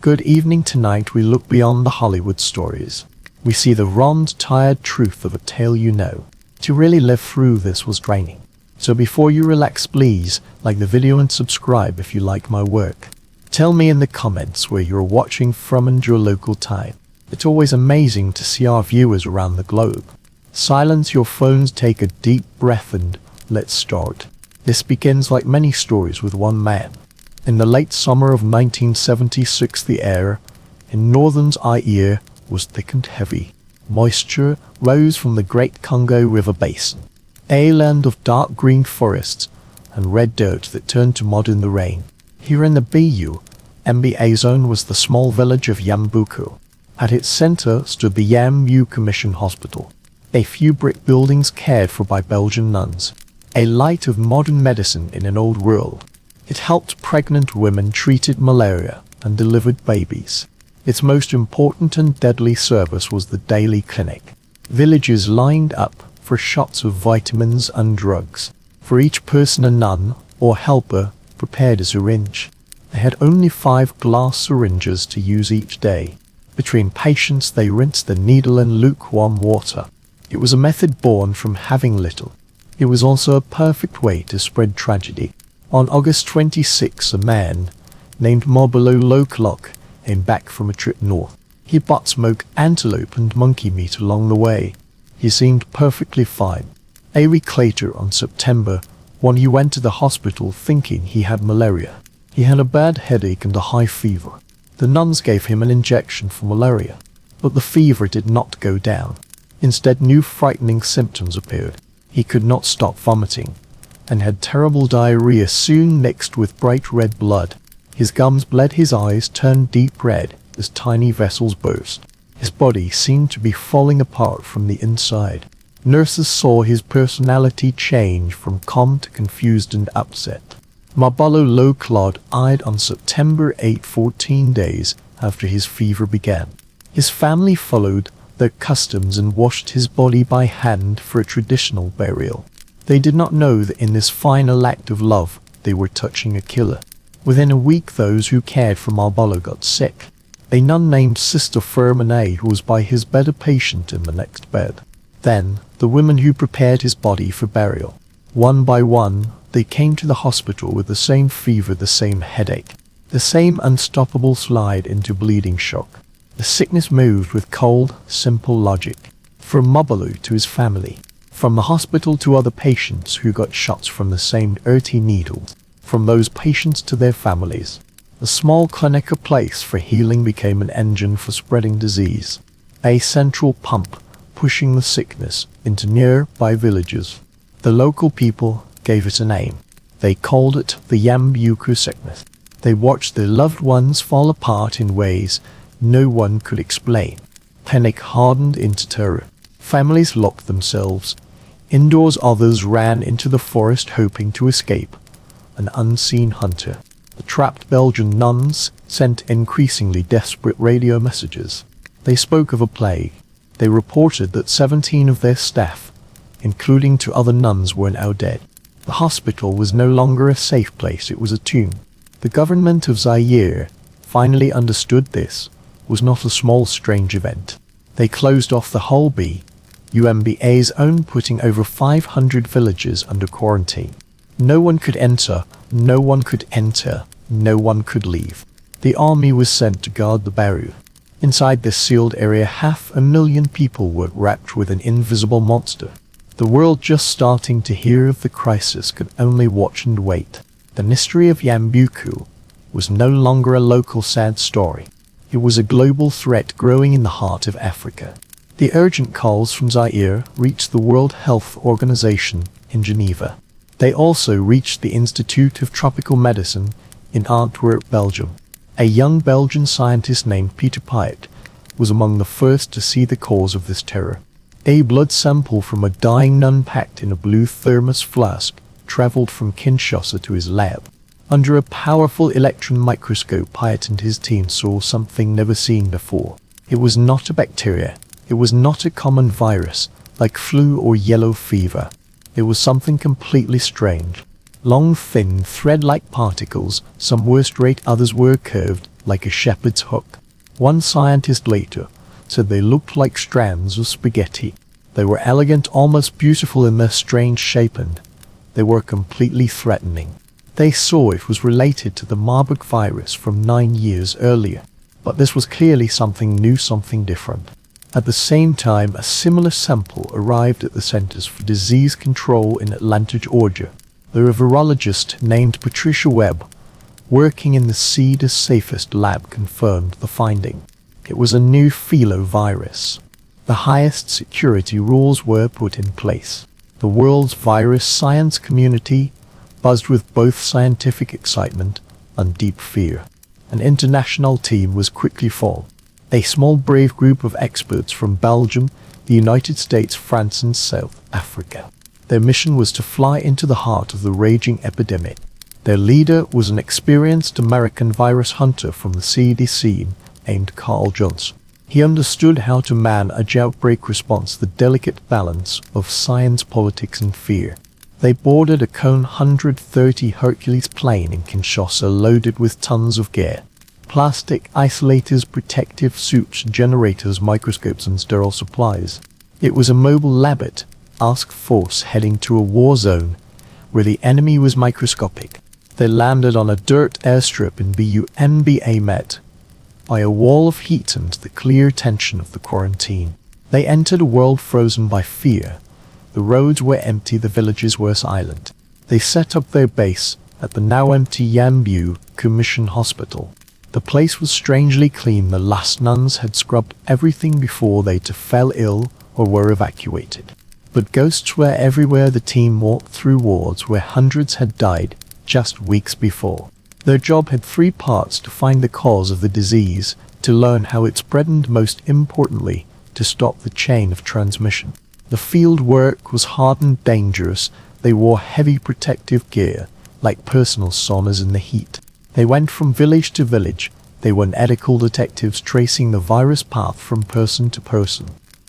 Good evening. Tonight we look beyond the Hollywood stories. We see the raw, tired truth of a tale you know. To really live through this was draining. So before you relax, please like the video and subscribe if you like my work. Tell me in the comments where you're watching from and your local time. It's always amazing to see our viewers around the globe. Silence your phones, take a deep breath, and let's start. This begins like many stories with one man. In the late summer of 1976, the air in northern Zaire was thick and heavy. Moisture rose from the Great Congo River Basin, a land of dark green forests and red dirt that turned to mud in the rain. Here in the MBA zone was the small village of Yambuku. At its center stood the Yambuku Mission Hospital, a few brick buildings cared for by Belgian nuns, a light of modern medicine in an old world. It helped pregnant women, treated malaria, and delivered babies. Its most important and deadly service was the daily clinic. Villagers lined up for shots of vitamins and drugs. For each person, a nun or helper prepared a syringe. They had only 5 glass syringes to use each day. Between patients, they rinsed the needle in lukewarm water. It was a method born from having little. It was also a perfect way to spread tragedy. On August 26, a man named Ebolavirusorigins came back from a trip north. He bought smoked antelope and monkey meat along the way. He seemed perfectly fine. A week later, on September 1, he went to the hospital thinking he had malaria. He had a bad headache and a high fever. The nuns gave him an injection for malaria, but the fever did not go down. Instead, new frightening symptoms appeared. He could not stop vomiting and had terrible diarrhea, soon mixed with bright red blood. His gums bled, his eyes turned deep red as tiny vessels burst. His body seemed to be falling apart from the inside. Nurses saw his personality change from calm to confused and upset. Ebolavirusorigins died on September 8, 14 days after his fever began. His family followed their customs and washed his body by hand for a traditional burial. They did not know that in this final act of love, they were touching a killer. Within a week, those who cared for Ebola got sick. A nun named Sister Fermine, who was by his bed, a patient in the next bed. Then, the women who prepared his body for burial. One by one, they came to the hospital with the same fever, the same headache, the same unstoppable slide into bleeding shock. The sickness moved with cold, simple logic. From Ebola to his family. From the hospital to other patients who got shots from the same dirty needles. From those patients to their families. The small clinic, a place for healing, became an engine for spreading disease. A central pump pushing the sickness into nearby villages. The local people gave it a name. They called it the Yambuku sickness. They watched their loved ones fall apart in ways no one could explain. Panic hardened into terror. Families locked themselves indoors, others ran into the forest hoping to escape an unseen hunter. The trapped Belgian nuns sent increasingly desperate radio messages. They spoke of a plague. They reported that 17 of their staff, including 2 other nuns, were now dead. The hospital was no longer a safe place, it was a tomb. The government of Zaire finally understood this was not a small strange event. They closed off the whole MBA zone, putting over 500 villages under quarantine. No one could enter, no one could enter, no one could leave. The army was sent to guard the barrier. Inside this sealed area, 500,000 people were wrapped with an invisible monster. The world, just starting to hear of the crisis, could only watch and wait. The mystery of Yambuku was no longer a local sad story. It was a global threat growing in the heart of Africa. The urgent calls from Zaire reached the World Health Organization in Geneva. They also reached the Institute of Tropical Medicine in Antwerp, Belgium. A young Belgian scientist named Peter Piot was among the first to see the cause of this terror. A blood sample from a dying nun packed in a blue thermos flask traveled from Kinshasa to his lab. Under a powerful electron microscope, Piot and his team saw something never seen before. It was not a bacteria. It was not a common virus, like flu or yellow fever. It was something completely strange. Long, thin, thread-like particles, some were straight, others were curved, like a shepherd's hook. One scientist later said they looked like strands of spaghetti. They were elegant, almost beautiful in their strange shape, and they were completely threatening. They saw it was related to the Marburg virus from 9 years earlier, but this was clearly something new, something different. At the same time, a similar sample arrived at the Centers for Disease Control in Atlanta, Georgia. The virologist named Patricia Webb, working in the CDC's safest lab, confirmed the finding. It was a new filovirus. The highest security rules were put in place. The world's virus science community buzzed with both scientific excitement and deep fear. An international team was quickly formed. A small brave group of experts from Belgium, the United States, France and South Africa. Their mission was to fly into the heart of the raging epidemic. Their leader was an experienced American virus hunter from the CDC named Carl Johnson. He understood how to manage outbreak response, the delicate balance of science, politics and fear. They boarded a Cone 130 Hercules plane in Kinshasa loaded with tons of gear. Plastic isolators, protective suits, generators, microscopes and sterile supplies. It was a mobile labbit task force heading to a war zone where the enemy was microscopic. They landed on a dirt airstrip in BUNBA, met by a wall of heat and the clear tension of the quarantine. They entered a world frozen by fear. The roads were empty, the villages were silent. They set up their base at the now empty Yambu Mission Hospital. The place was strangely clean. The last nuns had scrubbed everything before they fell ill or were evacuated. But ghosts were everywhere. The team walked through wards where hundreds had died just weeks before. Their job had 3 parts: to find the cause of the disease, to learn how it spread, and most importantly, to stop the chain of transmission. The field work was hard and dangerous. They wore heavy protective gear, like personal saunas in the heat. They went from village to village. They were medical detectives tracing the virus path from person to person.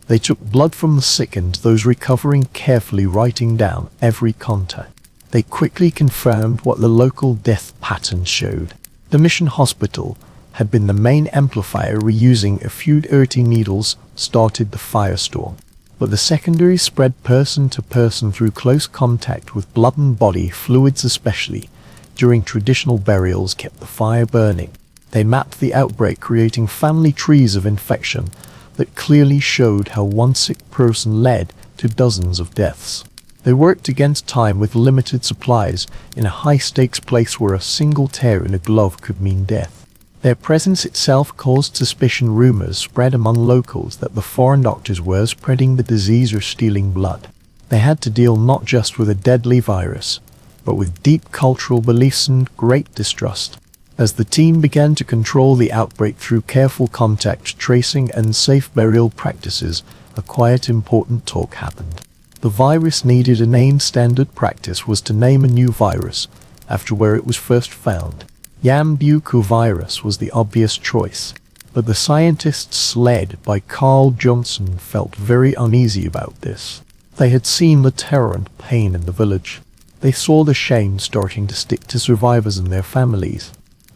They took blood from the sick and those recovering, carefully writing down every contact. They quickly confirmed what the local death pattern showed. The mission hospital had been the main amplifier. Reusing a few dirty needles started the firestorm. But the secondary spread person to person through close contact with blood and body fluids, especially during traditional burials, kept the fire burning. They mapped the outbreak, creating family trees of infection that clearly showed how one sick person led to dozens of deaths. They worked against time with limited supplies in a high-stakes place where a single tear in a glove could mean death. Their presence itself caused suspicion. Rumors spread among locals that the foreign doctors were spreading the disease or stealing blood. They had to deal not just with a deadly virus, but with deep cultural beliefs and great distrust. As the team began to control the outbreak through careful contact tracing and safe burial practices, a quiet, important talk happened. The virus needed a name. Standard practice was to name a new virus after where it was first found. Yambuku virus was the obvious choice, but the scientists led by Carl Johnson felt very uneasy about this. They had seen the terror and pain in the village. They saw the shame starting to stick to survivors and their families.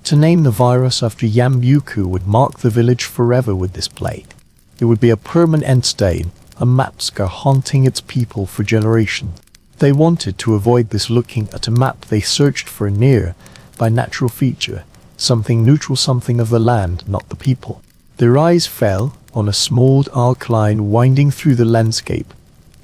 To name the virus after Yambuku would mark the village forever with this plague. It would be a permanent stain, a map scar haunting its people for generations. They wanted to avoid this. Looking at a map, they searched for a near-by natural feature, something neutral, something of the land, not the people. Their eyes fell on a small dark line winding through the landscape,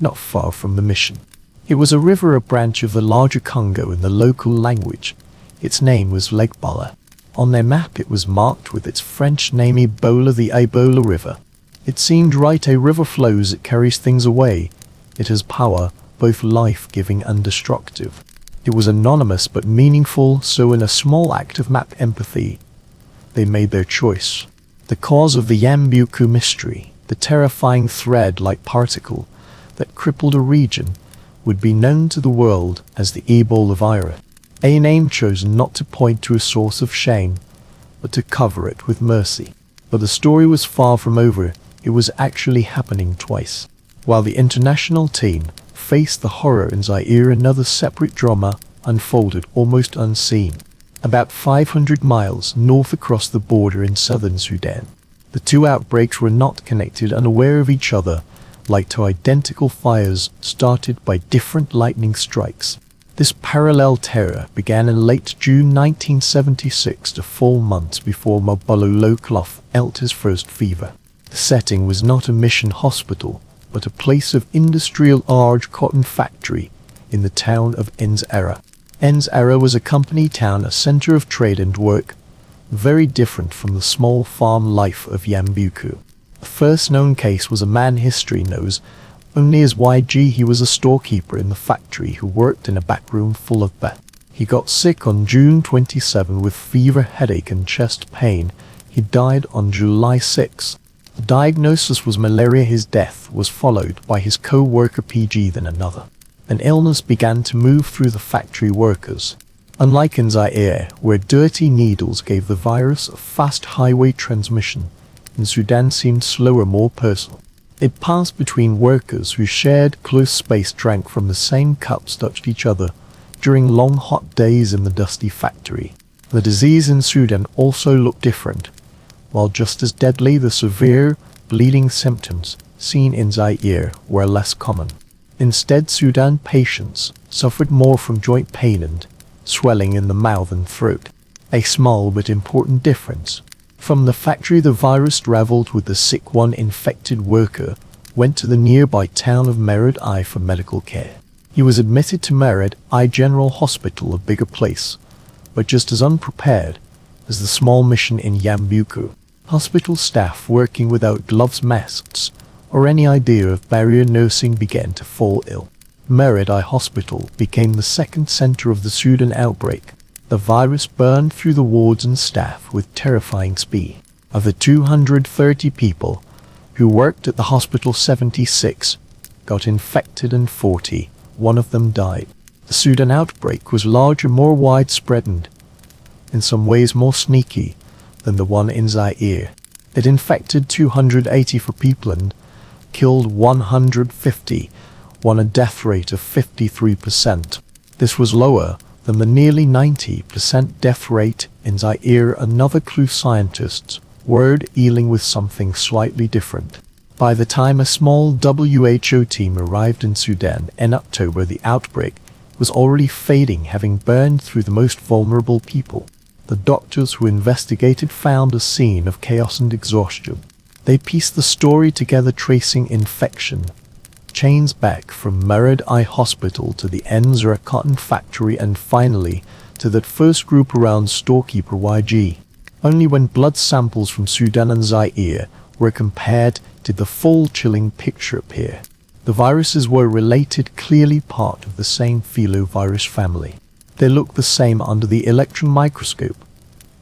not far from the mission. It was a river, a branch of the larger Congo in the local language. Its name was Lake Ebola. On their map it was marked with its French name Ebola, the Ebola River. It seemed right. A river flows, it carries things away. It has power, both life-giving and destructive. It was anonymous but meaningful, so in a small act of map empathy, they made their choice. The cause of the Yambuku mystery, the terrifying thread-like particle that crippled a region, would be known to the world as the Ebolavirus, a name chosen not to point to a source of shame, but to cover it with mercy. But the story was far from over. It was actually happening twice. While the international team faced the horror in Zaire, another separate drama unfolded almost unseen. about 500 miles north across the border in southern Sudan. The two outbreaks were not connected, unaware of each other, like two identical fires started by different lightning strikes. This parallel terror began in late June 1976, the 4 months before Ebola felt his first fever. The setting was not a mission hospital, but a place of industrial large cotton factory in the town of Enzara. Enzara was a company town, a center of trade and work, very different from the small farm life of Yambuku. The first known case was a man history knows only as YG. He was a storekeeper in the factory who worked in a back room full of bed. He got sick on June 27 with fever, headache and chest pain. He died on July 6. The diagnosis was malaria. His death was followed by his co-worker PG, then another. An illness began to move through the factory workers. Unlike in Zaire, where dirty needles gave the virus a fast highway transmission, in Sudan seemed slower, more personal. It passed between workers who shared close space, drank from the same cups, touched each other during long hot days in the dusty factory. The disease in Sudan also looked different. While just as deadly, the severe bleeding symptoms seen in Zaire were less common. Instead, Sudan patients suffered more from joint pain and swelling in the mouth and throat. A small but important difference. From the factory, the virus traveled with the sick. One infected worker went to the nearby town of Mered I for medical care. He was admitted to Mered I General Hospital, a bigger place, but just as unprepared as the small mission in Yambuku. Hospital staff working without gloves, masks, or any idea of barrier nursing began to fall ill. Mered I Hospital became the second center of the Sudan outbreak. The virus burned through the wards and staff with terrifying speed. Of the 230 people who worked at the hospital, 76 got infected and 41 of them died. The Sudan outbreak was larger, more widespread, and in some ways more sneaky than the one in Zaire. It infected 284 people and killed 150, a death rate of 53%. This was lower than the nearly 90% death rate in Zaire. Another clue: scientists were dealing with something slightly different. By the time a small WHO team arrived in Sudan in October, the outbreak was already fading, having burned through the most vulnerable people. The doctors who investigated found a scene of chaos and exhaustion. They pieced the story together, tracing infection chains back from Mered I Hospital to the Enzara cotton factory and finally to that first group around storekeeper YG. Only when blood samples from Sudan and Zaire were compared did the full chilling picture appear. The viruses were related, clearly part of the same filovirus family. They looked the same under the electron microscope,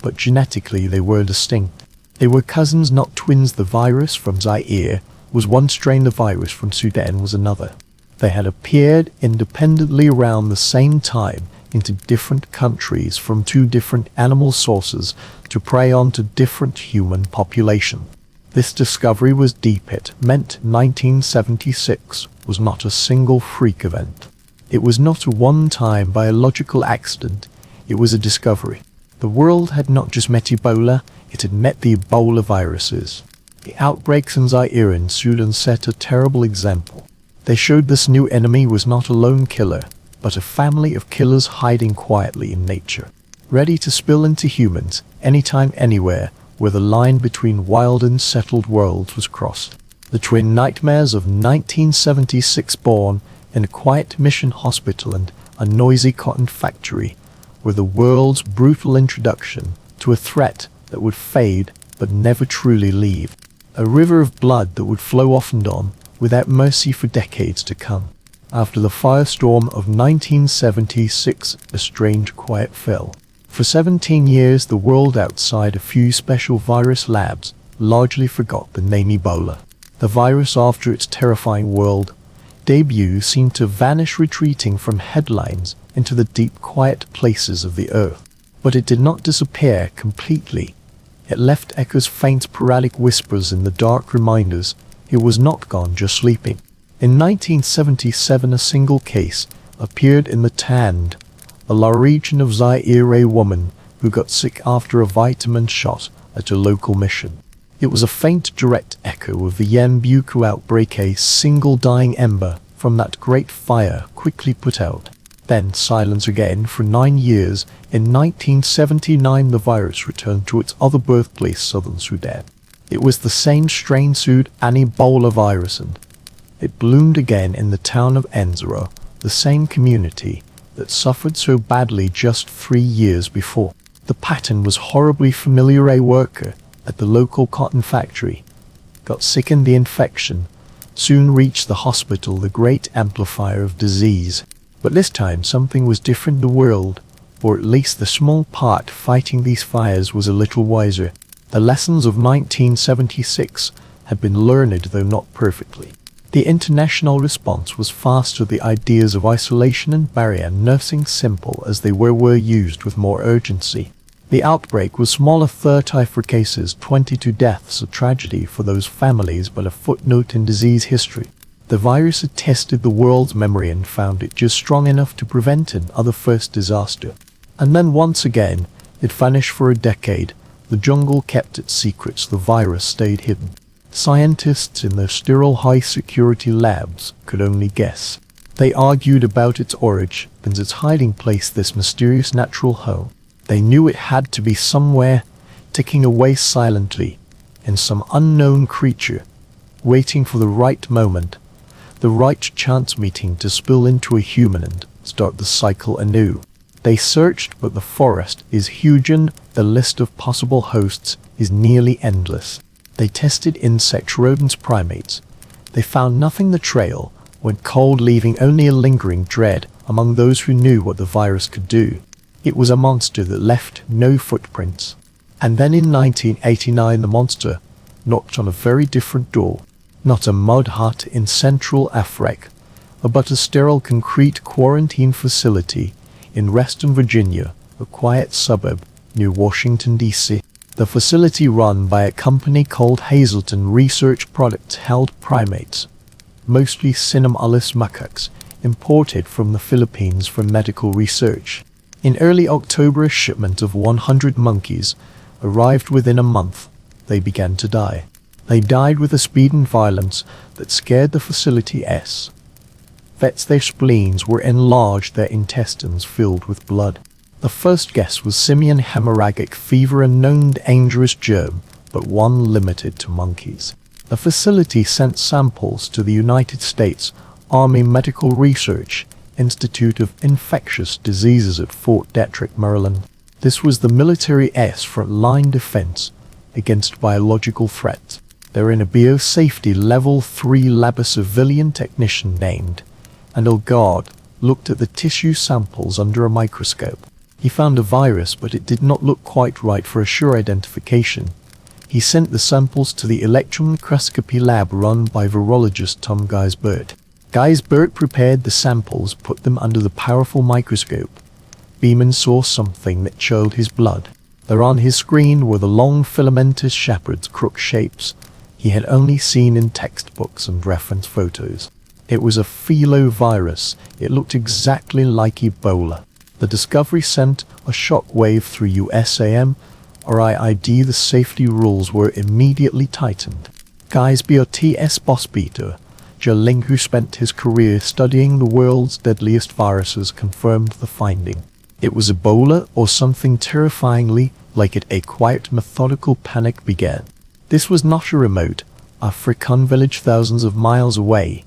but genetically they were distinct. They were cousins, not twins. The virus from Zaire was one strain, the virus from Sudan was another. They had appeared independently around the same time into different countries from two different animal sources to prey on to different human population. This discovery was deep. It meant 1976 was not a single freak event. It was not a one-time biological accident. It was a discovery. The world had not just met Ebola, it had met the Ebola viruses. The outbreaks in Zaire and Sudan set a terrible example. They showed this new enemy was not a lone killer, but a family of killers hiding quietly in nature, ready to spill into humans anytime, anywhere, where the line between wild and settled worlds was crossed. The twin nightmares of 1976, born in a quiet mission hospital and a noisy cotton factory, were the world's brutal introduction to a threat that would fade but never truly leave. A river of blood that would flow off and on without mercy for decades to come. After the firestorm of 1976, a strange quiet fell. For 17 years, the world outside a few special virus labs largely forgot the name Ebola. The virus, after its terrifying world debut, seemed to vanish, retreating from headlines into the deep, quiet places of the earth. But it did not disappear completely. It left echoes, faint, sporadic whispers in the dark, reminders it was not gone, just sleeping. In 1977, a single case appeared in the Tand, a La region of Zaire. A woman who got sick after a vitamin shot at a local mission. It was a faint, direct echo of the Ebola outbreak, a single dying ember from that great fire quickly put out. Then silence again for 9 years. In 1979 the virus returned to its other birthplace, southern Sudan. It was the same strain sued an Ebolavirus, and it bloomed again in the town of Enzara, the same community that suffered so badly just 3 years before. The pattern was horribly familiar. A worker at the local cotton factory got sick, and the infection soon reached the hospital, the great amplifier of disease. But this time something was different. The world, or at least the small part fighting these fires, was a little wiser. The lessons of 1976 had been learned, though not perfectly. The international response was faster. The ideas of isolation and barrier nursing, simple as they were used with more urgency. The outbreak was smaller, 34 cases, 22 deaths, a tragedy for those families, but a footnote in disease history. The virus had tested the world's memory and found it just strong enough to prevent another first disaster. And then once again, it vanished for a decade. The jungle kept its secrets, the virus stayed hidden. Scientists in their sterile high-security labs could only guess. They argued about its origins, its hiding place, this mysterious natural home. They knew it had to be somewhere, ticking away silently, in some unknown creature, waiting for the right moment, the right chance meeting to spill into a human and start the cycle anew. They searched, but the forest is huge and the list of possible hosts is nearly endless. They tested insects, rodents, primates. They found nothing. The trail went cold, leaving only a lingering dread among those who knew what the virus could do. It was a monster that left no footprints. And then in 1989 the monster knocked on a very different door. Not a mud hut in Central Africa, but a sterile concrete quarantine facility in Reston, Virginia, a quiet suburb near Washington, D.C. The facility, run by a company called Hazelton Research Products, held primates, mostly Cynomolus macaques, imported from the Philippines for medical research. In early October, a shipment of 100 monkeys arrived. Within a month, they began to die. They died with a speed and violence that scared the facility's vets. Their spleens were enlarged, their intestines filled with blood. The first guess was simian hemorrhagic fever, a known dangerous germ, but one limited to monkeys. The facility sent samples to the United States Army Medical Research Institute of Infectious Diseases at Fort Detrick, Maryland. This was the military's front-line defense against biological threats. They're in a biosafety level 3 lab. A civilian technician named Elgard looked at the tissue samples under a microscope. He found a virus, but it did not look quite right for a sure identification. He sent the samples to the electron microscopy lab run by virologist Tom Geisbert. Geisbert prepared the samples, put them under the powerful microscope. Beeman saw something that chilled his blood. There on his screen were the long filamentous shepherd's crook shapes he had only seen in textbooks and reference photos. It was a filovirus. It looked exactly like Ebola. The discovery sent a shock wave through USAM, RIID. The safety rules were immediately tightened. Geisbert's boss Peter Ling, who spent his career studying the world's deadliest viruses, confirmed the finding. It was Ebola, or something terrifyingly like it. A quiet, methodical panic began. This was not a remote African village thousands of miles away.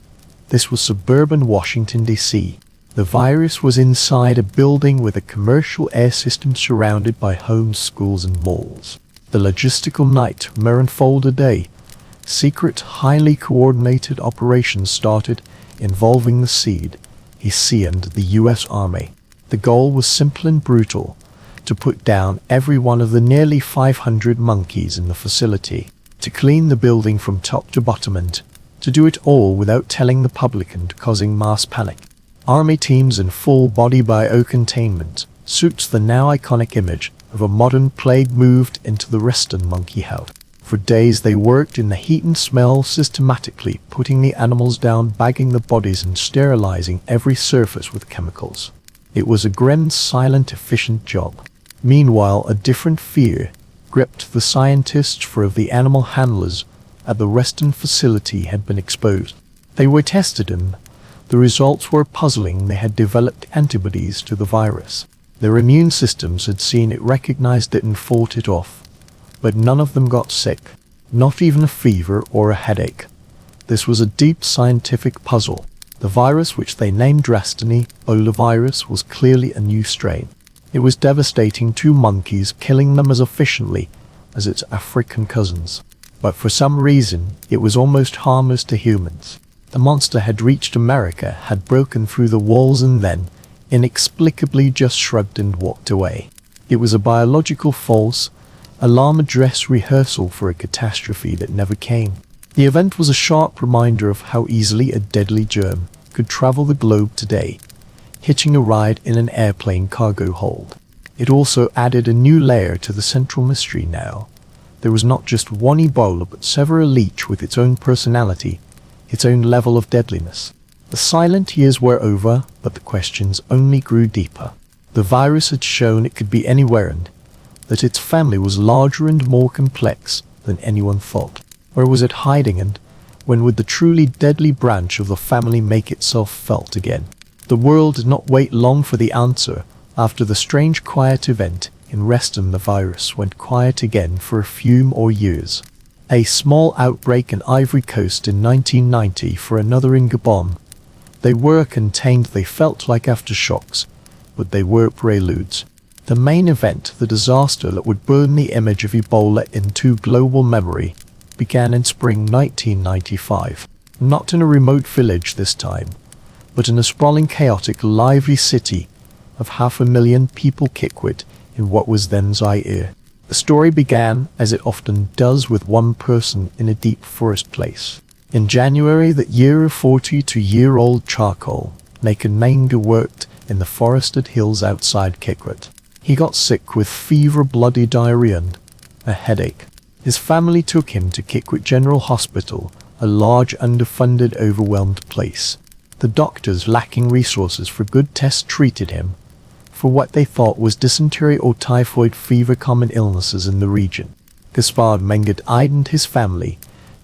This was suburban Washington, D.C. The virus was inside a building with a commercial air system surrounded by homes, schools, and malls. The logistical nightmare unfolded. A secret, highly coordinated operation started involving the CDC and the U.S. Army. The goal was simple and brutal: to put down every one of the nearly 500 monkeys in the facility, to clean the building from top to bottom, and to do it all without telling the public and causing mass panic. Army teams in full-body biocontainment suits, the now iconic image of a modern plague, moved into the Reston monkey house. For days they worked in the heat and smell, systematically putting the animals down, bagging the bodies, and sterilizing every surface with chemicals. It was a grim, silent, efficient job. Meanwhile, a different fear gripped the scientists, for the animal handlers at the Reston facility had been exposed. They were tested and the results were puzzling. They had developed antibodies to the virus. Their immune systems had seen it, recognized it, and fought it off. But none of them got sick, not even a fever or a headache. This was a deep scientific puzzle. The virus, which they named Drastany Ebolavirus, was clearly a new strain. It was devastating to monkeys, killing them as efficiently as its African cousins. But for some reason, it was almost harmless to humans. The monster had reached America, had broken through the walls, and then, inexplicably, just shrugged and walked away. It was a biological false alarm dress rehearsal for a catastrophe that never came. The event was a sharp reminder of how easily a deadly germ could travel the globe today, hitching a ride in an airplane cargo hold. It also added a new layer to the central mystery now. There was not just one Ebola, but several, each with its own personality, its own level of deadliness. The silent years were over, but the questions only grew deeper. The virus had shown it could be anywhere, and that its family was larger and more complex than anyone thought. Where was it hiding, and when would the truly deadly branch of the family make itself felt again? The world did not wait long for the answer. After the strange quiet event in Reston, the virus went quiet again for a few more years. A small outbreak in Ivory Coast in 1990, for another in Gabon. They were contained. They felt like aftershocks, but they were preludes. The main event, the disaster that would burn the image of Ebola into global memory, began in spring 1995. Not in a remote village this time, but in a sprawling, chaotic, lively city of 500,000 people, Kikwit, in what was then Zaire. The story began, as it often does, with one person in a deep forest place. In January that year, a 42-year-old charcoal naked Manga worked in the forested hills outside Kikwit. He got sick with fever, bloody diarrhea, and a headache. His family took him to Kikwit General Hospital, a large, underfunded, overwhelmed place. The doctors, lacking resources for good tests, treated him for what they thought was dysentery or typhoid fever, common illnesses in the region. Gaspard Mengad and his family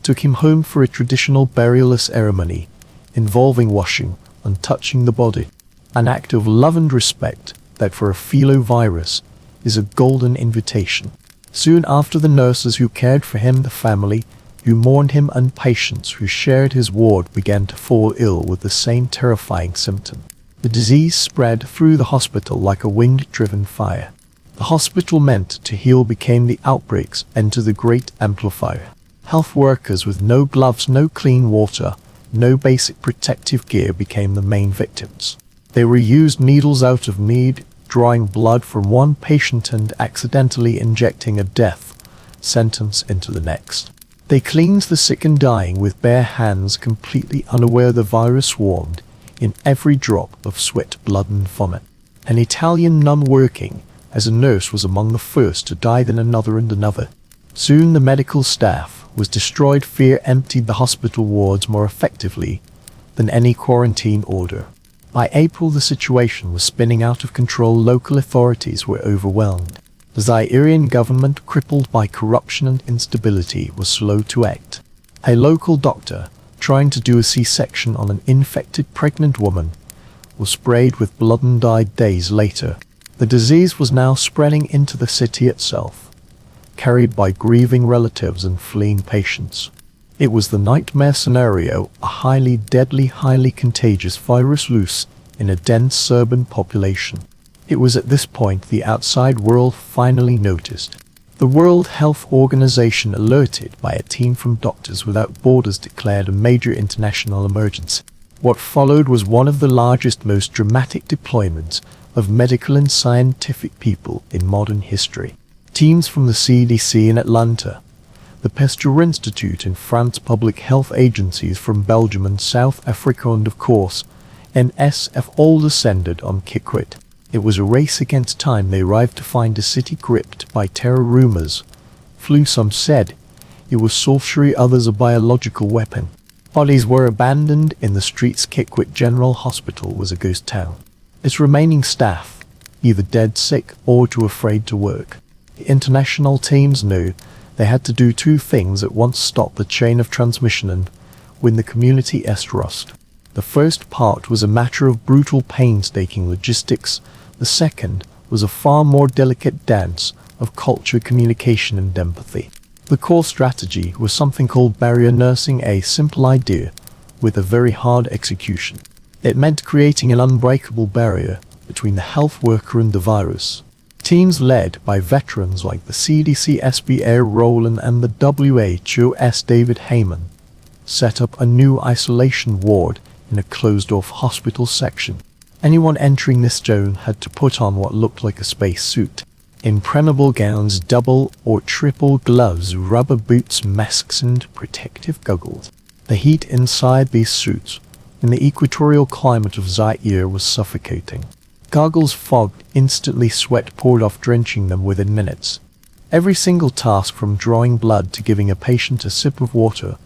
took him home for a traditional burial ceremony involving washing and touching the body, an act of love and respect that for a filovirus is a golden invitation. Soon after, the nurses who cared for him, the family who mourned him, and patients who shared his ward began to fall ill with the same terrifying symptom. The disease spread through the hospital like a wind-driven fire. The hospital meant to heal became the outbreaks, and to the great amplifier. Health workers with no gloves, no clean water, no basic protective gear became the main victims. They were used needles out of need, drawing blood from one patient and accidentally injecting a death sentence into the next. They cleaned the sick and dying with bare hands, completely unaware the virus swarmed in every drop of sweat, blood and vomit. An Italian nun working as a nurse was among the first to die, then another and another. Soon the medical staff was destroyed. Fear emptied the hospital wards more effectively than any quarantine order. By April, the situation was spinning out of control. Local authorities were overwhelmed. The Zairean government, crippled by corruption and instability, was slow to act. A local doctor, trying to do a C-section on an infected pregnant woman, was sprayed with blood and died days later. The disease was now spreading into the city itself, carried by grieving relatives and fleeing patients. It was the nightmare scenario, a highly deadly, highly contagious virus loose in a dense urban population. It was at this point the outside world finally noticed. The World Health Organization, alerted by a team from Doctors Without Borders, declared a major international emergency. What followed was one of the largest, most dramatic deployments of medical and scientific people in modern history. Teams from the CDC in Atlanta, the Pasteur Institute in France, public health agencies from Belgium and South Africa, and of course, NSF, all descended on Kikwit. It was a race against time. They arrived to find a city gripped by terror rumors. Flu, some said. It was sorcery, others a biological weapon. Bodies were abandoned in the streets. Kikwit General Hospital was a ghost town. Its remaining staff, either dead sick or too afraid to work. The international teams knew they had to do two things at once: stop the chain of transmission and win the community's trust. The first part was a matter of brutal, painstaking logistics. The second was a far more delicate dance of culture, communication, and empathy. The core strategy was something called barrier nursing, a simple idea with a very hard execution. It meant creating an unbreakable barrier between the health worker and the virus. Teams led by veterans like the CDC's B.A. Rowland and the WHO's David Heyman set up a new isolation ward in a closed-off hospital section. Anyone entering this zone had to put on what looked like a space suit. Impermeable gowns, double or triple gloves, rubber boots, masks, and protective goggles. The heat inside these suits, in the equatorial climate of Zaire, was suffocating. Goggles fogged instantly, sweat poured off, drenching them within minutes. Every single task, from drawing blood to giving a patient a sip of water,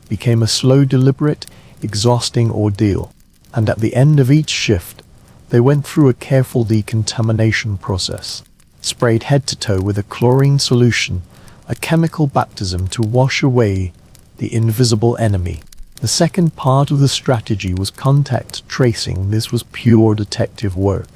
became a slow, deliberate, exhausting ordeal. And at the end of each shift, they went through a careful decontamination process. Sprayed head to toe with a chlorine solution, a chemical baptism to wash away the invisible enemy. The second part of the strategy was contact tracing. This was pure detective work.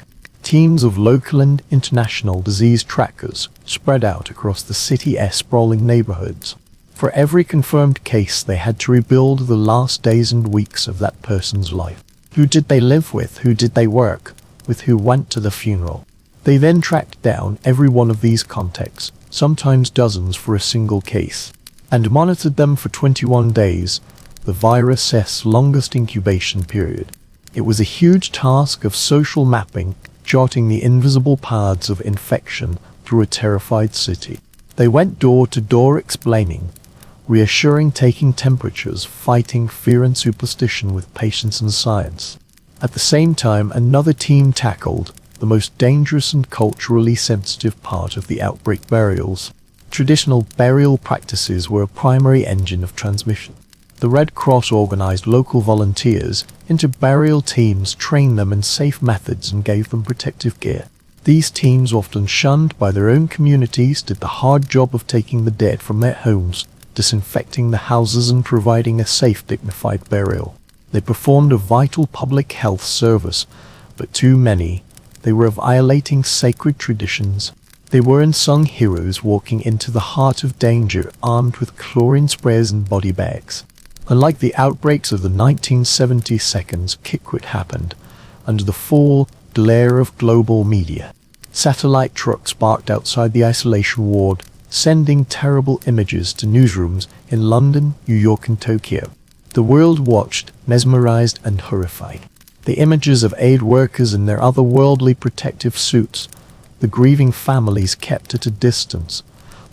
Teams of local and international disease trackers spread out across the city's sprawling neighborhoods. For every confirmed case, they had to rebuild the last days and weeks of that person's life. Who did they live with? Who did they work with? Who went to the funeral? They then tracked down every one of these contacts, sometimes dozens for a single case, and monitored them for 21 days, the virus's longest incubation period. It was a huge task of social mapping, charting the invisible paths of infection through a terrified city. They went door to door explaining, reassuring, taking temperatures, fighting fear and superstition with patience and science. At the same time, another team tackled the most dangerous and culturally sensitive part of the outbreak: burials. Traditional burial practices were a primary engine of transmission. The Red Cross organized local volunteers into burial teams, trained them in safe methods, and gave them protective gear. These teams, often shunned by their own communities, did the hard job of taking the dead from their homes, disinfecting the houses, and providing a safe, dignified burial. They performed a vital public health service, but too many, they were violating sacred traditions. They were unsung heroes walking into the heart of danger, armed with chlorine sprays and body bags. Unlike the outbreaks of the 1970s, Kikwit happened under the full glare of global media. Satellite trucks parked outside the isolation ward, sending terrible images to newsrooms in London, New York, and Tokyo. The world watched, mesmerized and horrified. The images of aid workers in their otherworldly protective suits, the grieving families kept at a distance,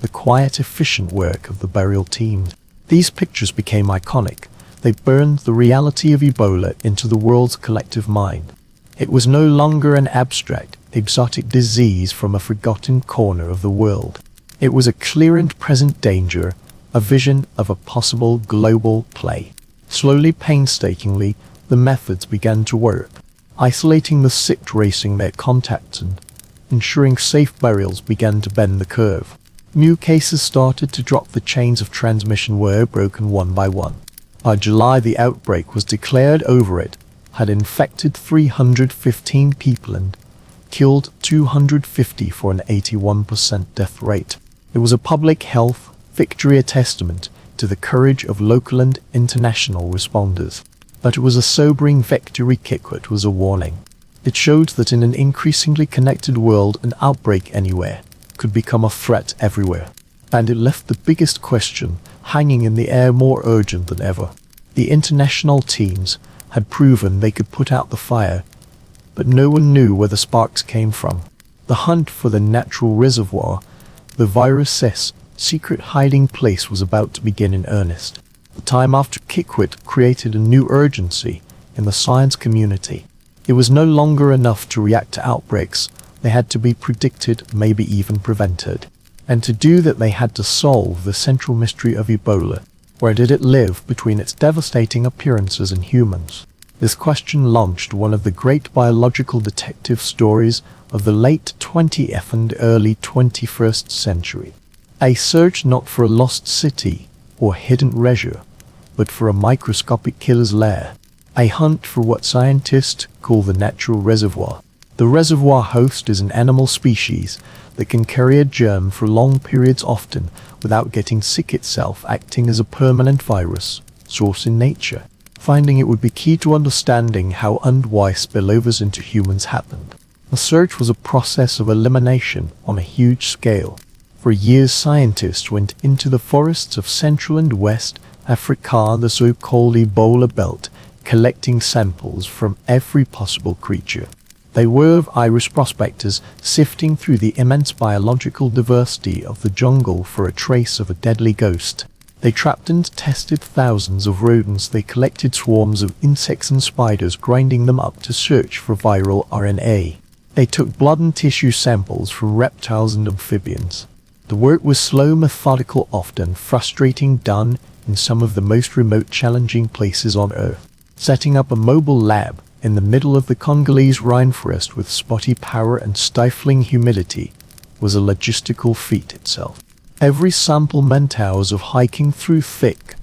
the quiet, efficient work of the burial teams. These pictures became iconic. They burned the reality of Ebola into the world's collective mind. It was no longer an abstract, exotic disease from a forgotten corner of the world. It was a clear and present danger, a vision of a possible global plague. Slowly, painstakingly, the methods began to work, isolating the sick, tracing their contacts, and ensuring safe burials began to bend the curve. New cases started to drop. The chains of transmission were broken one by one. By July, the outbreak was declared over. It had infected 315 people and killed 250 for an 81% death rate. It was a public health victory, a testament to the courage of local and international responders. But it was a sobering victory. Kikwit was a warning. It showed that in an increasingly connected world, an outbreak anywhere could become a threat everywhere. And it left the biggest question hanging in the air, more urgent than ever. The international teams had proven they could put out the fire, but no one knew where the sparks came from. The hunt for the natural reservoir, the virus's secret hiding place, was about to begin in earnest. The time after Kikwit created a new urgency in the science community. It was no longer enough to react to outbreaks. They had to be predicted, maybe even prevented. And to do that, they had to solve the central mystery of Ebola. Where did it live between its devastating appearances in humans? This question launched one of the great biological detective stories of the late 20th and early 21st century. A search not for a lost city or hidden treasure, but for a microscopic killer's lair. A hunt for what scientists call the natural reservoir. The reservoir host is an animal species that can carry a germ for long periods, often without getting sick itself, acting as a permanent virus source in nature. Finding it would be key to understanding how and why spillovers into humans happened. The search was a process of elimination on a huge scale. For years, scientists went into the forests of Central and West Africa, the so-called Ebola belt, collecting samples from every possible creature. They were iris prospectors, sifting through the immense biological diversity of the jungle for a trace of a deadly ghost. They trapped and tested thousands of rodents. They collected swarms of insects and spiders, grinding them up to search for viral RNA. They took blood and tissue samples from reptiles and amphibians. The work was slow, methodical, often frustrating, done in some of the most remote, challenging places on Earth. Setting up a mobile lab in the middle of the Congolese rainforest with spotty power and stifling humidity was a logistical feat itself. Every sample meant hours of hiking through thick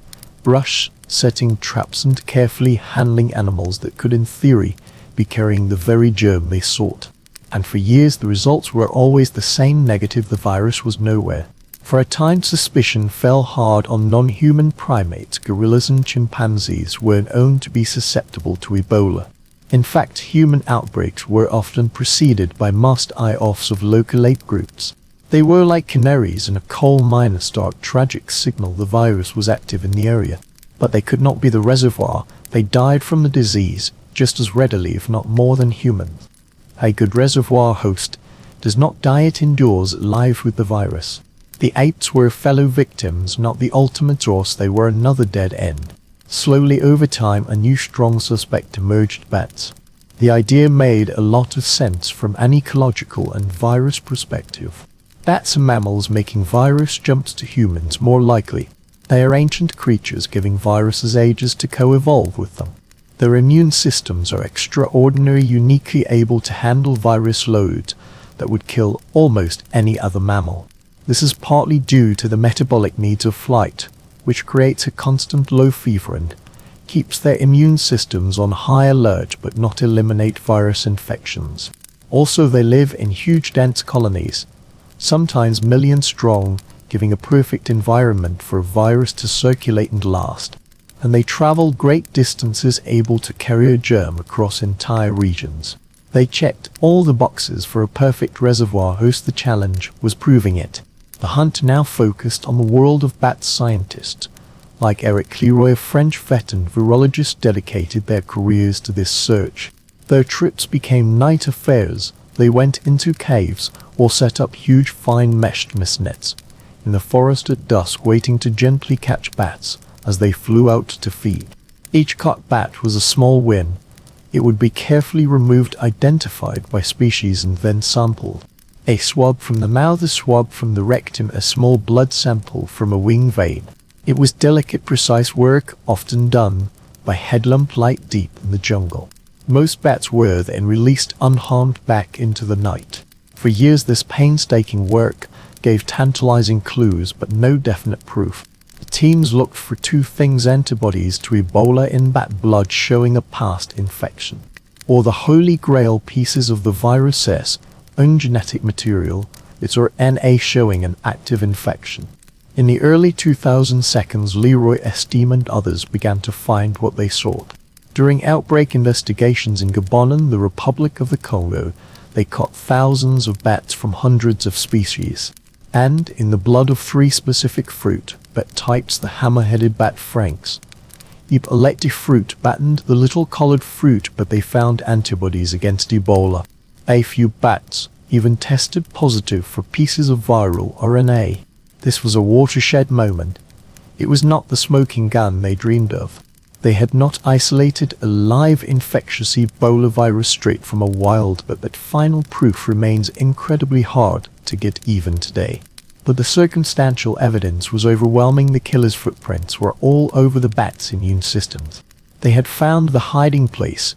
brush, setting traps and carefully handling animals that could, in theory, be carrying the very germ they sought. And for years the results were always the same: negative. The virus was nowhere. For a time, suspicion fell hard on non-human primates. Gorillas and chimpanzees were known to be susceptible to Ebola. In fact, human outbreaks were often preceded by mass die-offs of local ape groups. They were like canaries in a coal mine, a stark, tragic signal the virus was active in the area. But they could not be the reservoir. They died from the disease just as readily, if not more, than humans. A good reservoir host does not die, it endures, live with the virus. The apes were fellow victims, not the ultimate source. They were another dead end. Slowly, over time, a new strong suspect emerged: bats. The idea made a lot of sense from an ecological and virus perspective. Bats are mammals, making virus jumps to humans more likely. They are ancient creatures, giving viruses ages to co-evolve with them. Their immune systems are extraordinary, uniquely able to handle virus loads that would kill almost any other mammal. This is partly due to the metabolic needs of flight, which creates a constant low fever and keeps their immune systems on high alert but not eliminate virus infections. Also, they live in huge dense colonies, sometimes millions strong, giving a perfect environment for a virus to circulate and last. And they travel great distances, able to carry a germ across entire regions. They checked all the boxes for a perfect reservoir host. The challenge was proving it. The hunt now focused on the world of bats. Scientists like Eric Leroy, a French vet and virologist, dedicated their careers to this search. Their trips became night affairs. They went into caves or set up huge fine meshed mist nets in the forest at dusk, waiting to gently catch bats as they flew out to feed. Each caught bat was a small win. It would be carefully removed, identified by species, and then sampled. A swab from the mouth, a swab from the rectum, a small blood sample from a wing vein. It was delicate, precise work, often done by headlamp light deep in the jungle. Most bats were then released unharmed back into the night. For years this painstaking work gave tantalizing clues but no definite proof. The teams looked for two things: antibodies to Ebola in bat blood showing a past infection, or the holy grail, pieces of the virus's own genetic material, its RNA showing an active infection. In the early 2000s, Leroy Estime and others began to find what they sought. During outbreak investigations in Gabon and the Republic of the Congo, they caught thousands of bats from hundreds of species. And in the blood of three specific fruit bat types, the hammer-headed bat franks, Ebolavirusorigins bat and the little collared fruit, but they found antibodies against Ebola. A few bats even tested positive for pieces of viral RNA. This was a watershed moment. It was not the smoking gun they dreamed of. They had not isolated a live infectious Ebola virus straight from a wild, but that final proof remains incredibly hard to get even today. But the circumstantial evidence was overwhelming. The killer's footprints were all over the bats' immune systems. They had found the hiding place.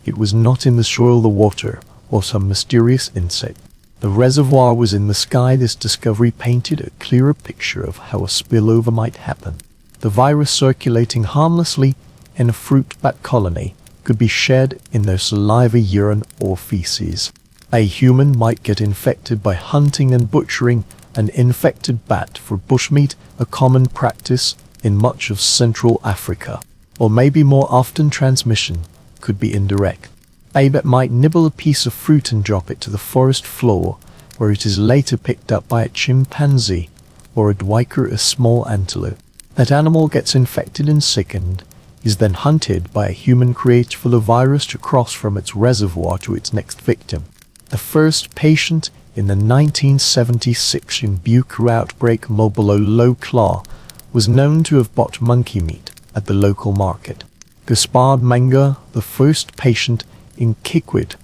It was not in the soil, the water, or some mysterious insect. The reservoir was in the sky. This discovery painted a clearer picture of how a spillover might happen. The virus circulating harmlessly in a fruit bat colony could be shed in their saliva, urine, or feces. A human might get infected by hunting and butchering an infected bat for bushmeat, a common practice in much of Central Africa. Or maybe more often, transmission could be indirect. A bat might nibble a piece of fruit and drop it to the forest floor, where it is later picked up by a chimpanzee or a duiker, a small antelope. That animal gets infected and sickened, is then hunted by a human creature for the virus to cross from its reservoir to its next victim. The first patient in the 1976 Ebola outbreak, Ebolavirusorigins, was known to have bought monkey meat at the local market. Gaspard Manga, the first patient in Kikwit,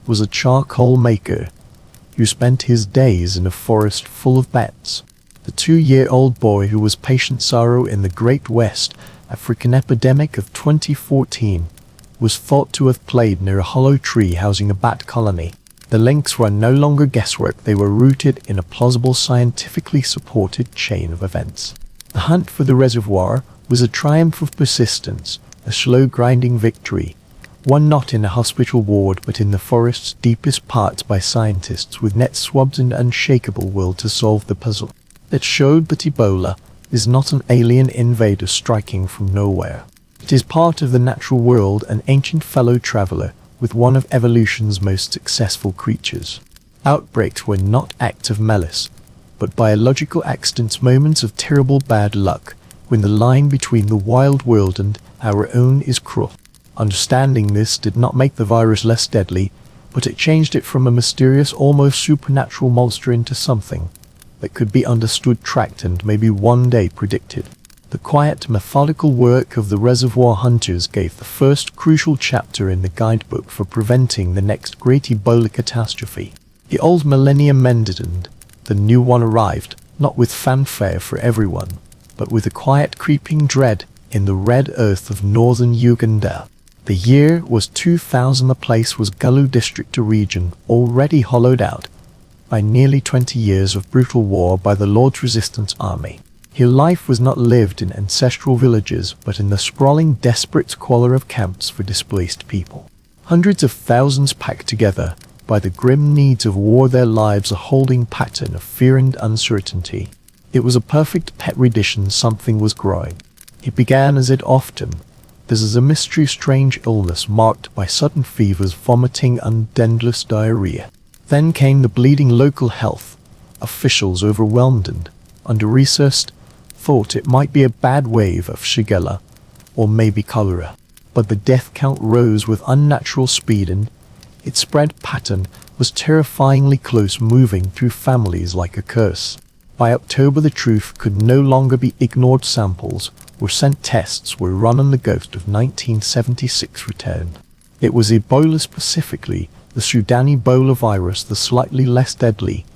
was a charcoal maker who spent his days in a forest full of bats. The 2-year-old boy who was patient zero in the Great West African epidemic of 2014 was thought to have played near a hollow tree housing a bat colony. The links were no longer guesswork, they were rooted in a plausible, scientifically supported chain of events. The hunt for the reservoir was a triumph of persistence, a slow grinding victory, one not in a hospital ward but in the forest's deepest parts by scientists with net swabs and unshakable will to solve the puzzle. It showed that Ebola is not an alien invader striking from nowhere. It is part of the natural world, an ancient fellow traveler with one of evolution's most successful creatures. Outbreaks were not acts of malice, but biological accidents, moments of terrible bad luck, when the line between the wild world and our own is cruel. Understanding this did not make the virus less deadly, but it changed it from a mysterious, almost supernatural monster into something that could be understood, tracked, and maybe one day predicted. The quiet, methodical work of the reservoir hunters gave the first crucial chapter in the guidebook for preventing the next great Ebola catastrophe. The old millennium ended and the new one arrived, not with fanfare for everyone, but with a quiet, creeping dread in the red earth of northern Uganda. The year was 2000. The place was Gulu district, a region already hollowed out by nearly 20 years of brutal war by the Lord's Resistance Army. Here life was not lived in ancestral villages, but in the sprawling, desperate squalor of camps for displaced people. Hundreds of thousands packed together by the grim needs of war, their lives a holding pattern of fear and uncertainty. It was a perfect pet rendition. Something was growing. It began as it often does, as a mystery, strange illness marked by sudden fevers, vomiting, and endless diarrhea. Then came the bleeding. Local health officials, overwhelmed and under-resourced, thought it might be a bad wave of Shigella or maybe cholera. But the death count rose with unnatural speed, and its spread pattern was terrifyingly close, moving through families like a curse. By October, the truth could no longer be ignored. Samples were sent, tests were run, and the ghost of 1976 returned. It was Ebola, specifically the Sudan Ebola virus, the slightly less deadly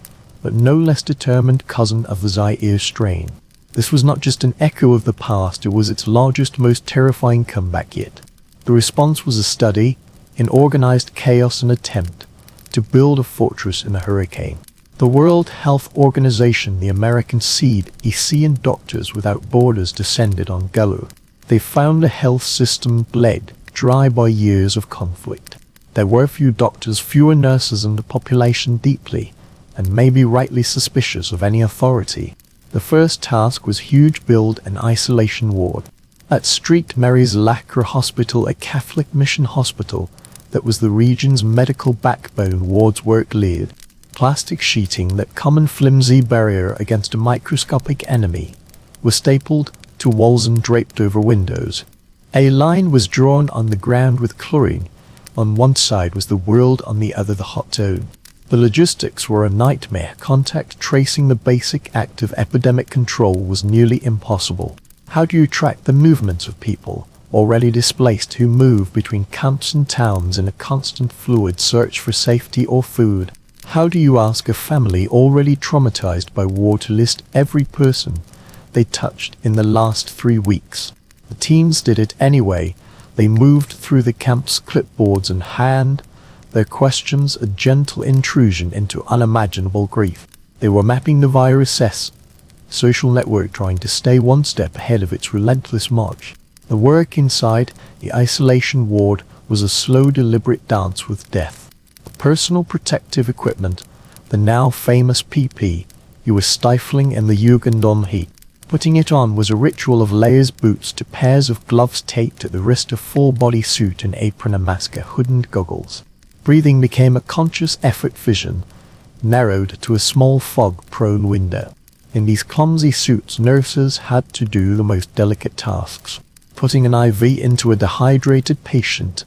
but no less determined cousin of the Zaire strain. This was not just an echo of the past, it was its largest, most terrifying comeback yet. The response was a study in organized chaos, an attempt to build a fortress in a hurricane. The World Health Organization, the American CDC, and Doctors Without Borders descended on Gulu. They found the health system bled dry by years of conflict. There were few doctors, fewer nurses, and the population deeply and maybe rightly suspicious of any authority. The first task was huge: build an isolation ward. At St. Mary's Lacre Hospital, a Catholic mission hospital that was the region's medical backbone, wards were cleared. Plastic sheeting, that common flimsy barrier against a microscopic enemy, was stapled to walls and draped over windows. A line was drawn on the ground with chlorine. On one side was the world, on the other the hot zone. The logistics were a nightmare. Contact tracing, the basic act of epidemic control, was nearly impossible. How do you track the movements of people already displaced who move between camps and towns in a constant fluid search for safety or food? How do you ask a family already traumatized by war to list every person they touched in the last 3 weeks? The teams did it anyway. They moved through the camps, clipboards in hand, their questions a gentle intrusion into unimaginable grief. They were mapping the virus's social network, trying to stay one step ahead of its relentless march. The work inside the isolation ward was a slow, deliberate dance with death. The personal protective equipment, the now famous PP, you were stifling in the Jugendamt heat. Putting it on was a ritual of layers, boots to pairs of gloves taped at the wrist, a full-body suit, an apron, a mask, a hood and goggles. Breathing became a conscious effort, vision narrowed to a small fog-prone window. In these clumsy suits, nurses had to do the most delicate tasks. Putting an IV into a dehydrated patient,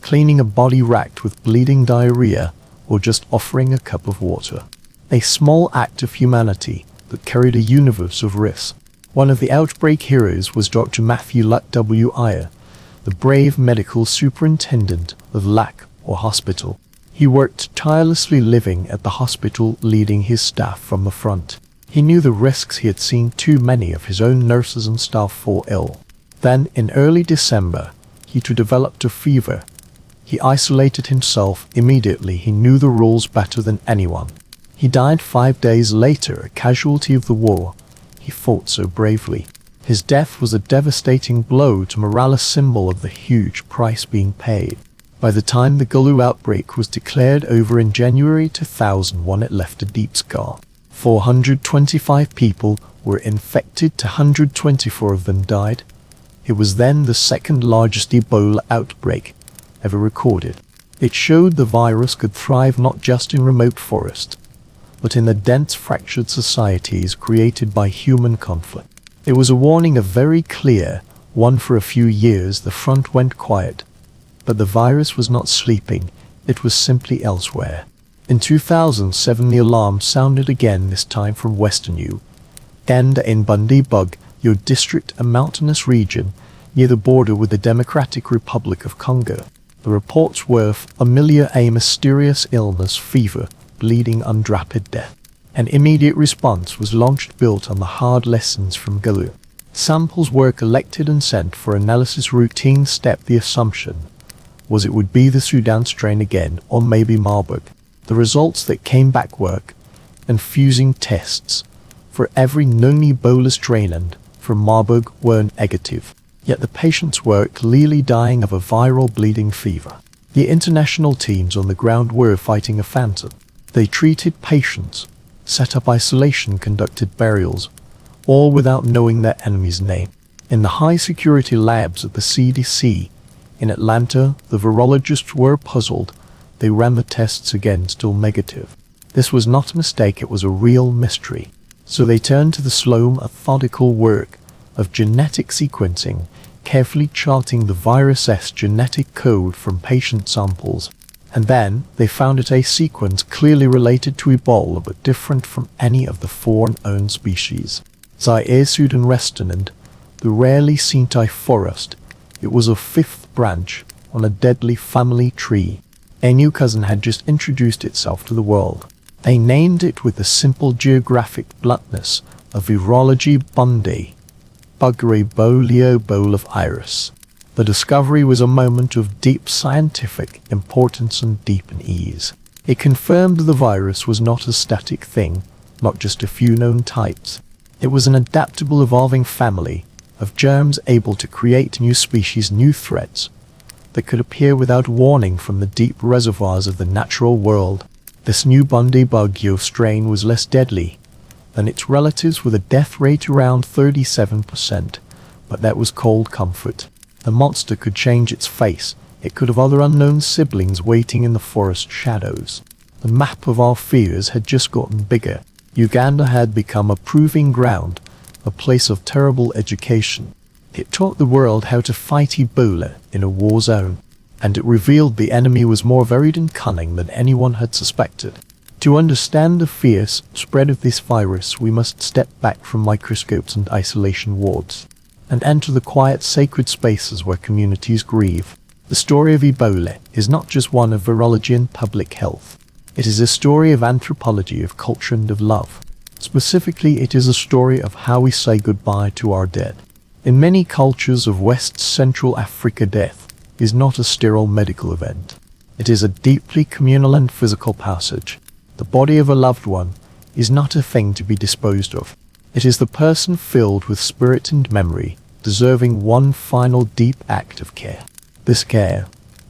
cleaning a body racked with bleeding diarrhea, or just offering a cup of water. A small act of humanity that carried a universe of risk. One of the outbreak heroes was Dr. Matthew Luck W.I., the brave medical superintendent of LAC, or hospital. He worked tirelessly, living at the hospital, leading his staff from the front. He knew the risks. He had seen too many of his own nurses and staff fall ill. Then, in early December, he too developed a fever. He isolated himself immediately. He knew the rules better than anyone. He died 5 days later, a casualty of the war. He fought so bravely. His death was a devastating blow to morale, a symbol of the huge price being paid. By the time the Ebola outbreak was declared over in January 2001, it left a deep scar. 425 people were infected, 124 of them died. It was then the second largest Ebola outbreak ever recorded. It showed the virus could thrive not just in remote forests, but in the dense, fractured societies created by human conflict. It was a warning, a very clear one. For a few years the front went quiet, but the virus was not sleeping, it was simply elsewhere. In 2007 the alarm sounded again, this time from Western Uganda in Bundibug, your district, a mountainous region near the border with the Democratic Republic of Congo. The reports were familiar: a mysterious illness, fever, bleeding, undrapid death. An immediate response was launched, built on the hard lessons from Ebola. Samples were collected and sent for analysis. Routine step, the assumption was it would be the Sudan strain again, or maybe Marburg. The results that came back were confusing. Tests for every known Ebola strain and for Marburg were negative. Yet the patients were clearly dying of a viral bleeding fever. The international teams on the ground were fighting a phantom. They treated patients, set up isolation, conducted burials, all without knowing their enemy's name. In the high-security labs at the CDC in Atlanta, the virologists were puzzled. They ran the tests again, still negative. This was not a mistake, it was a real mystery. So they turned to the slow, methodical work of genetic sequencing, carefully charting the virus's genetic code from patient samples. And then they found it, a sequence clearly related to Ebola but different from any of the 4 known species. Zaire, Sudan, Western, and the rarely seen Thai forest. It was a 5th branch on a deadly family tree. A new cousin had just introduced itself to the world. They named it with the simple geographic bluntness of virology: Bundy, Buggery Bolio Ebolavirus. The discovery was a moment of deep scientific importance and deep ease. It confirmed the virus was not a static thing, not just a few known types. It was an adaptable, evolving family of germs able to create new species, new threats that could appear without warning from the deep reservoirs of the natural world. This new Bundibugyo strain was less deadly than its relatives, with a death rate around 37%, but that was cold comfort. The monster could change its face. It could have other unknown siblings waiting in the forest shadows. The map of our fears had just gotten bigger. Uganda had become a proving ground, a place of terrible education. It taught the world how to fight Ebola in a war zone, and it revealed the enemy was more varied and cunning than anyone had suspected. To understand the fierce spread of this virus, we must step back from microscopes and isolation wards, and enter the quiet, sacred spaces where communities grieve. The story of Ebola is not just one of virology and public health. It is a story of anthropology, of culture, and of love. Specifically, it is a story of how we say goodbye to our dead. In many cultures of West Central Africa, death is not a sterile medical event. It is a deeply communal and physical passage. The body of a loved one is not a thing to be disposed of. It is the person filled with spirit and memory, deserving one final deep act of care. This care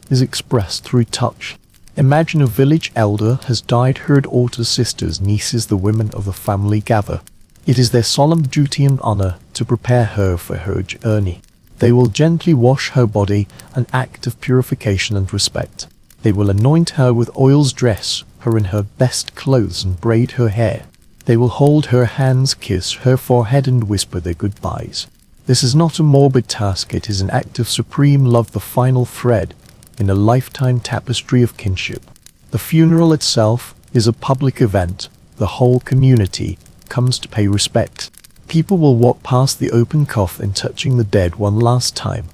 is expressed through touch. Imagine a village elder has died. Her daughters, sisters, nieces, the women of the family gather. It is their solemn duty and honor to prepare her for her journey. They will gently wash her body, an act of purification and respect. They will anoint her with oils, dress her in her best clothes, and braid her hair. They will hold her hands, kiss her forehead, and whisper their goodbyes. This is not a morbid task. It is an act of supreme love, the final thread in a lifetime tapestry of kinship. The funeral itself is a public event. The whole community comes to pay respect. People will walk past the open coffin, touching the dead one last time,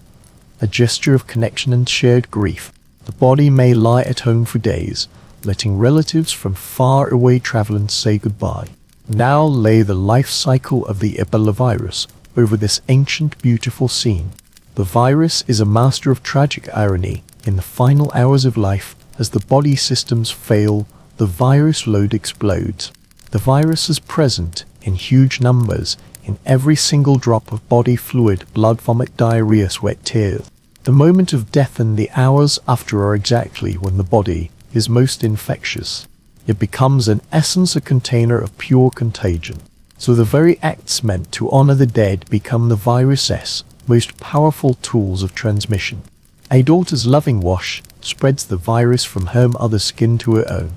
a gesture of connection and shared grief. The body may lie at home for days, letting relatives from far away travel and say goodbye. Now lay the life cycle of the Ebola virus over this ancient, beautiful scene. The virus is a master of tragic irony. In the final hours of life, as the body systems fail, the virus load explodes. The virus is present in huge numbers in every single drop of body fluid, blood, vomit, diarrhea, sweat, tears. The moment of death and the hours after are exactly when the body is most infectious. It becomes in essence a container of pure contagion. So the very acts meant to honor the dead become the virus's most powerful tools of transmission. A daughter's loving wash spreads the virus from her mother's skin to her own.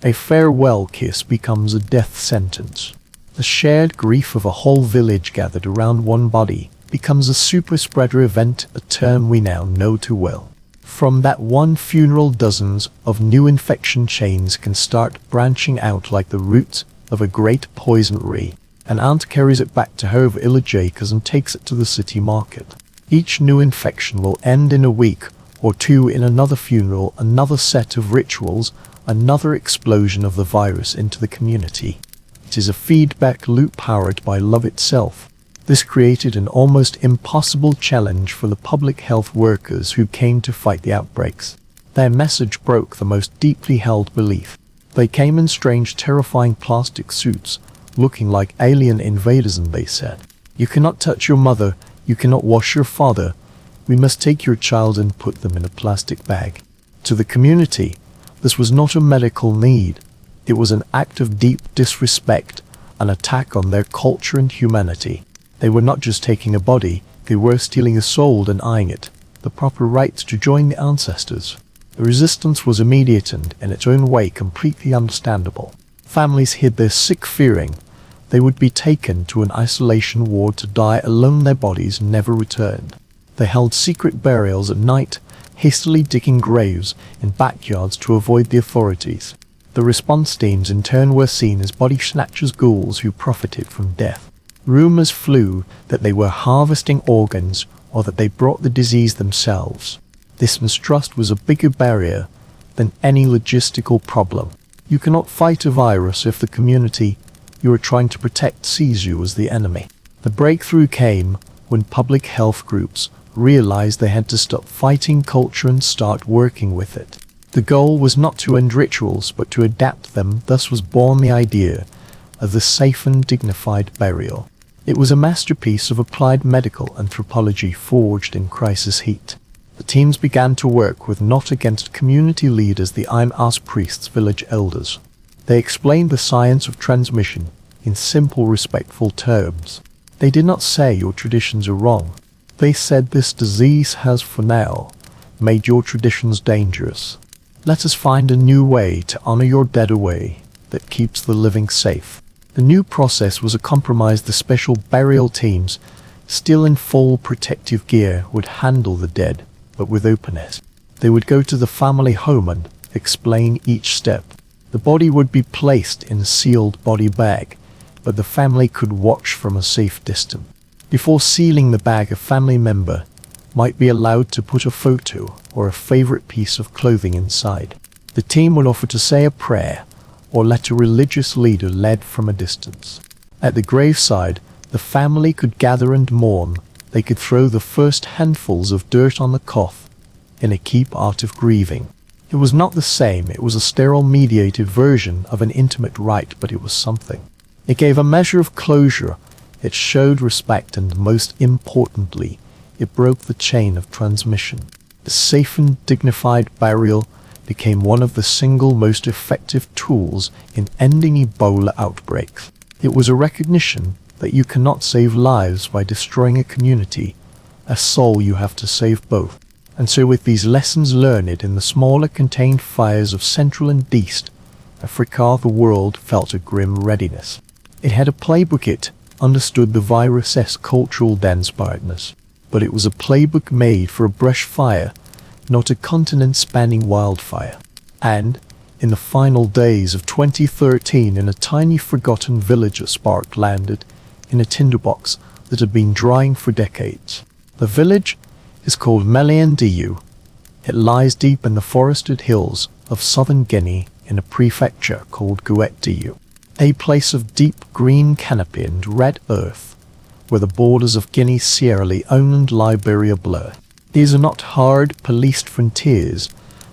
A farewell kiss becomes a death sentence. The shared grief of a whole village gathered around one body becomes a super spreader event, a term we now know too well. From that one funeral, dozens of new infection chains can start branching out like the roots of a great poison tree. An aunt carries it back to her village acres and takes it to the city market. Each new infection will end in a week or two in another funeral, another set of rituals, another explosion of the virus into the community. It is a feedback loop powered by love itself. This created an almost impossible challenge for the public health workers who came to fight the outbreaks. Their message broke the most deeply held belief. They came in strange, terrifying plastic suits, looking like alien invaders, and they said, "You cannot touch your mother, you cannot wash your father. We must take your child and put them in a plastic bag." To the community, this was not a medical need. It was an act of deep disrespect, an attack on their culture and humanity. They were not just taking a body, they were stealing a soul, denying it the proper right to join the ancestors. The resistance was immediate and, in its own way, completely understandable. Families hid their sick, fearing they would be taken to an isolation ward to die alone. Their bodies never returned. They held secret burials at night, hastily digging graves in backyards to avoid the authorities. The response teams in turn were seen as body snatchers, ghouls who profited from death. Rumors flew that they were harvesting organs or that they brought the disease themselves. This mistrust was a bigger barrier than any logistical problem. You cannot fight a virus if the community you are trying to protect sees you as the enemy. The breakthrough came when public health groups realized they had to stop fighting culture and start working with it. The goal was not to end rituals, but to adapt them. Thus was born the idea of the safe and dignified burial. It was a masterpiece of applied medical anthropology forged in crisis heat. The teams began to work with, not against, community leaders, the IMAS priests, village elders. They explained the science of transmission in simple, respectful terms. They did not say your traditions are wrong. They said this disease has, for now, made your traditions dangerous. Let us find a new way to honor your dead, a way that keeps the living safe. The new process was a compromise. The special burial teams, still in full protective gear, would handle the dead, but with openness. They would go to the family home and explain each step. The body would be placed in a sealed body bag, but the family could watch from a safe distance. Before sealing the bag, a family member might be allowed to put a photo or a favorite piece of clothing inside. The team would offer to say a prayer or let a religious leader lead from a distance. At the graveside, the family could gather and mourn, They could throw the first handfuls of dirt on the cough in a keep out of grieving. It was not the same, it was a sterile mediated version of an intimate rite, but it was something. It gave a measure of closure, it showed respect, and most importantly, it broke the chain of transmission. The safe and dignified burial became one of the single most effective tools in ending Ebola outbreaks. It was a recognition that you cannot save lives by destroying a community. As soul, you have to save both. And so with these lessons learned in the smaller contained fires of Central and East Africa, the world felt a grim readiness. It had a playbook, it understood the virus's cultural dense-barredness, but it was a playbook made for a brush fire, not a continent-spanning wildfire. And, in the final days of 2013, in a tiny forgotten village, a spark landed in a tinderbox that had been drying for decades. The village is called Meliandiu. It lies deep in the forested hills of southern Guinea in a prefecture called Guetdiu, a place of deep green canopy and red earth, where the borders of Guinea, Sierra Leone and Liberia blur. These are not hard, policed frontiers.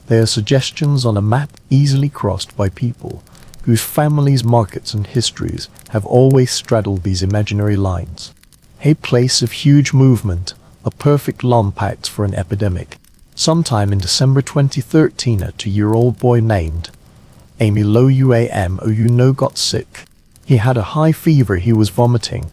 They are suggestions on a map easily crossed by people whose families, markets and histories have always straddled these imaginary lines. A place of huge movement, a perfect lampad for an epidemic. Sometime in December 2013, a 2-year-old boy named Emilio got sick. He had a high fever, he was vomiting,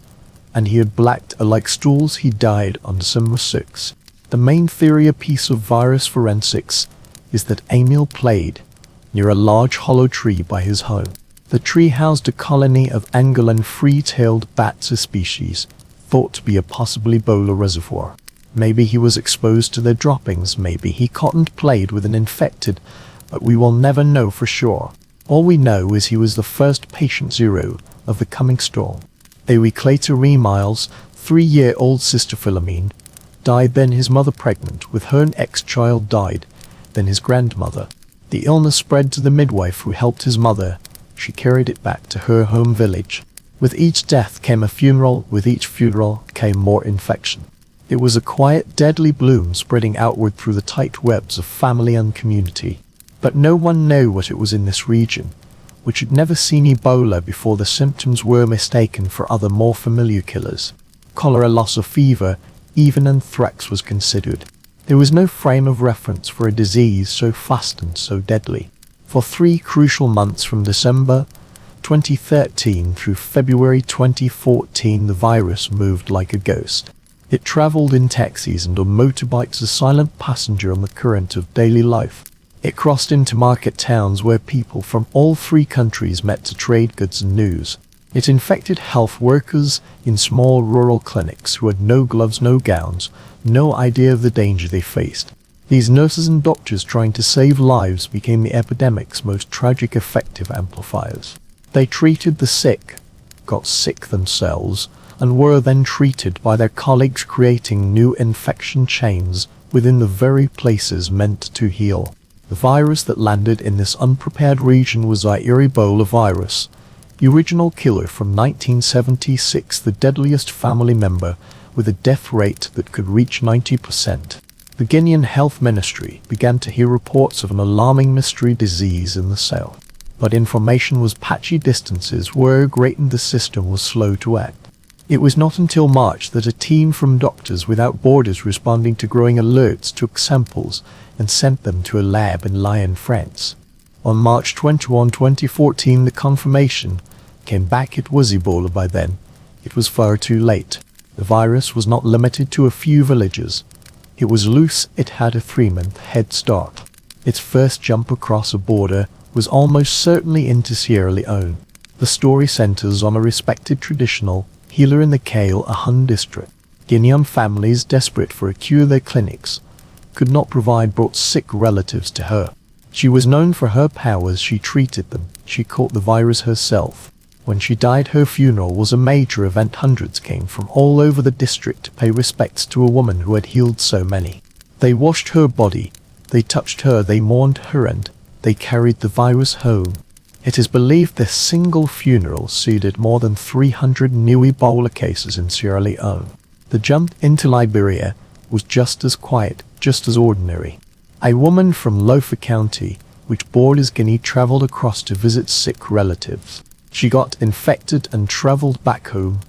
and he had blacked like stools. He died on December 6. The main theory, a piece of virus forensics, is that Emil played near a large hollow tree by his home. The tree housed a colony of Angolan free-tailed bats, a species thought to be a possible Ebola reservoir. Maybe he was exposed to their droppings, maybe he cottoned played with an infected, but we will never know for sure. All we know is he was the first patient zero of the coming storm. A week later, Emil's 3-year-old sister Philomene died, then his mother pregnant with her ex-child died, then his grandmother. The illness spread to the midwife who helped his mother. She carried it back to her home village. With each death came a funeral, with each funeral came more infection. It was a quiet, deadly bloom spreading outward through the tight webs of family and community. But no one knew what it was in this region, which had never seen Ebola before. The symptoms were mistaken for other more familiar killers. Cholera, loss of fever, even anthrax was considered. There was no frame of reference for a disease so fast and so deadly. For 3 crucial months, from December 2013 through February 2014, the virus moved like a ghost. It traveled in taxis and on motorbikes, a silent passenger on the current of daily life. It crossed into market towns where people from all 3 countries met to trade goods and news. It infected health workers in small rural clinics who had no gloves, no gowns, no idea of the danger they faced. These nurses and doctors trying to save lives became the epidemic's most tragic effective amplifiers. They treated the sick, got sick themselves, and were then treated by their colleagues, creating new infection chains within the very places meant to heal. The virus that landed in this unprepared region was Ebola virus, the original killer from 1976, the deadliest family member with a death rate that could reach 90%. The Guinean Health Ministry began to hear reports of an alarming mystery disease in the south. But information was patchy, distances were great and the system was slow to act. It was not until March that a team from Doctors Without Borders, responding to growing alerts, took samples and sent them to a lab in Lyon, France. On March 21, 2014, the confirmation came back. It was Ebola. By then, it was far too late. The virus was not limited to a few villages. It was loose. It had a 3-month head start. Its first jump across a border was almost certainly into Sierra Leone. The story centers on a respected traditional healer in the Kale-Ahun district. Guinean families, desperate for a cure, their clinics could not provide, brought sick relatives to her. She was known for her powers. She treated them. She caught the virus herself. When she died, her funeral was a major event. Hundreds came from all over the district to pay respects to a woman who had healed so many. They washed her body, they touched her, they mourned her, and they carried the virus home. It is believed this single funeral seeded more than 300 new Ebola cases in Sierra Leone. The jump into Liberia was just as quiet, just as ordinary. A woman from Lofa County, which borders Guinea, traveled across to visit sick relatives. She got infected and traveled back home.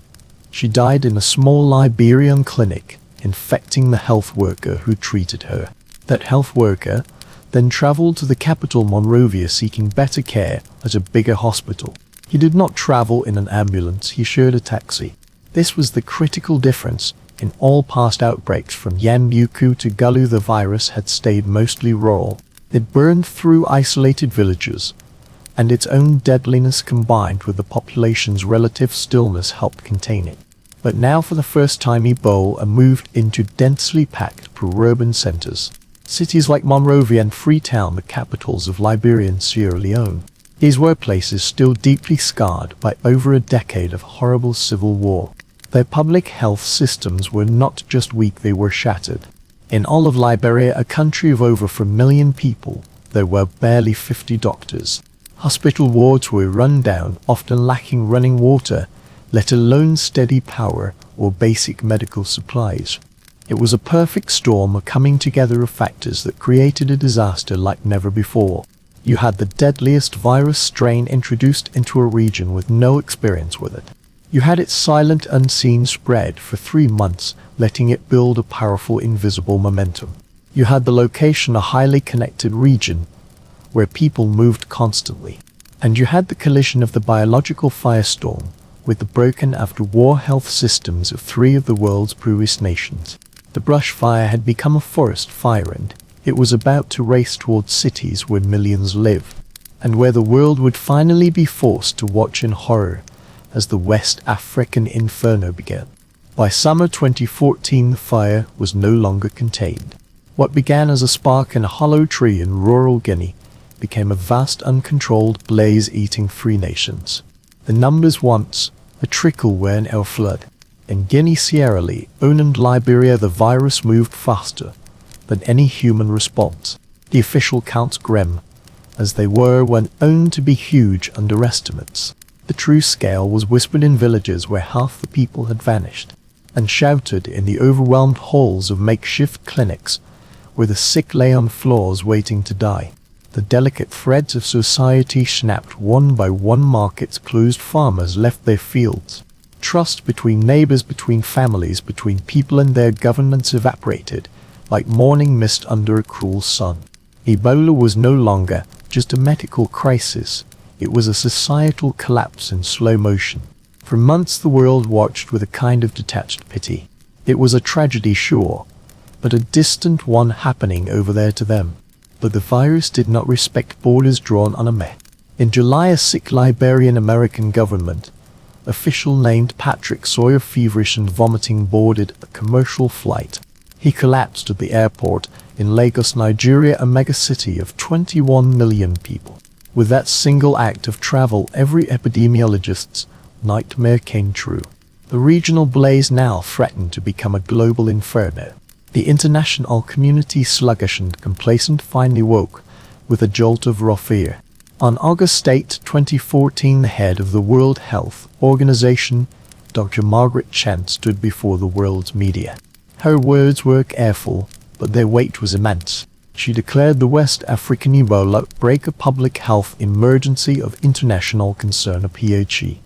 She died in a small Liberian clinic, infecting the health worker who treated her. That health worker then traveled to the capital Monrovia seeking better care at a bigger hospital. He did not travel in an ambulance, he shared a taxi. This was the critical difference. In all past outbreaks from Yambuku to Gulu, the virus had stayed mostly rural. It burned through isolated villages, and its own deadliness combined with the population's relative stillness helped contain it. But now for the first time Ebola moved into densely packed pro-urban centers. Cities like Monrovia and Freetown, the capitals of Liberia and Sierra Leone. These were places still deeply scarred by over a decade of horrible civil war. Their public health systems were not just weak, they were shattered. In all of Liberia, a country of over 4 million people, there were barely 50 doctors. Hospital wards were run down, often lacking running water, let alone steady power or basic medical supplies. It was a perfect storm, a coming together of factors that created a disaster like never before. You had the deadliest virus strain introduced into a region with no experience with it. You had its silent, unseen spread for 3 months, letting it build a powerful, invisible momentum. You had the location, a highly connected region where people moved constantly. And you had the collision of the biological firestorm with the broken after-war health systems of 3 of the world's poorest nations. The brush fire had become a forest fire, and it was about to race towards cities where millions live, and where the world would finally be forced to watch in horror as the West African inferno began. By summer 2014, the fire was no longer contained. What began as a spark in a hollow tree in rural Guinea became a vast, uncontrolled blaze eating 3 nations. The numbers once a trickle were now a flood. In Guinea, Sierra Leone, and Liberia, the virus moved faster than any human response. The official counts, grim as they were when owned to be huge underestimates. The true scale was whispered in villages where half the people had vanished, and shouted in the overwhelmed halls of makeshift clinics where the sick lay on floors waiting to die. The delicate threads of society snapped one by one. Markets closed, farmers left their fields. Trust between neighbors, between families, between people and their governments evaporated like morning mist under a cruel sun. Ebola was no longer just a medical crisis. It was a societal collapse in slow motion. For months the world watched with a kind of detached pity. It was a tragedy, sure, but a distant one happening over there to them. But the virus did not respect borders drawn on a map. In July, a sick Liberian American government official named Patrick Sawyer, feverish and vomiting, boarded a commercial flight. He collapsed at the airport in Lagos, Nigeria, a megacity of 21 million people. With that single act of travel, every epidemiologist's nightmare came true. The regional blaze now threatened to become a global inferno. The international community, sluggish and complacent, finally woke with a jolt of raw fear. On August 8, 2014, the head of the World Health Organization, Dr. Margaret Chan, stood before the world's media. Her words were careful, but their weight was immense. She declared the West African Ebola outbreak a public health emergency of international concern, a PHE.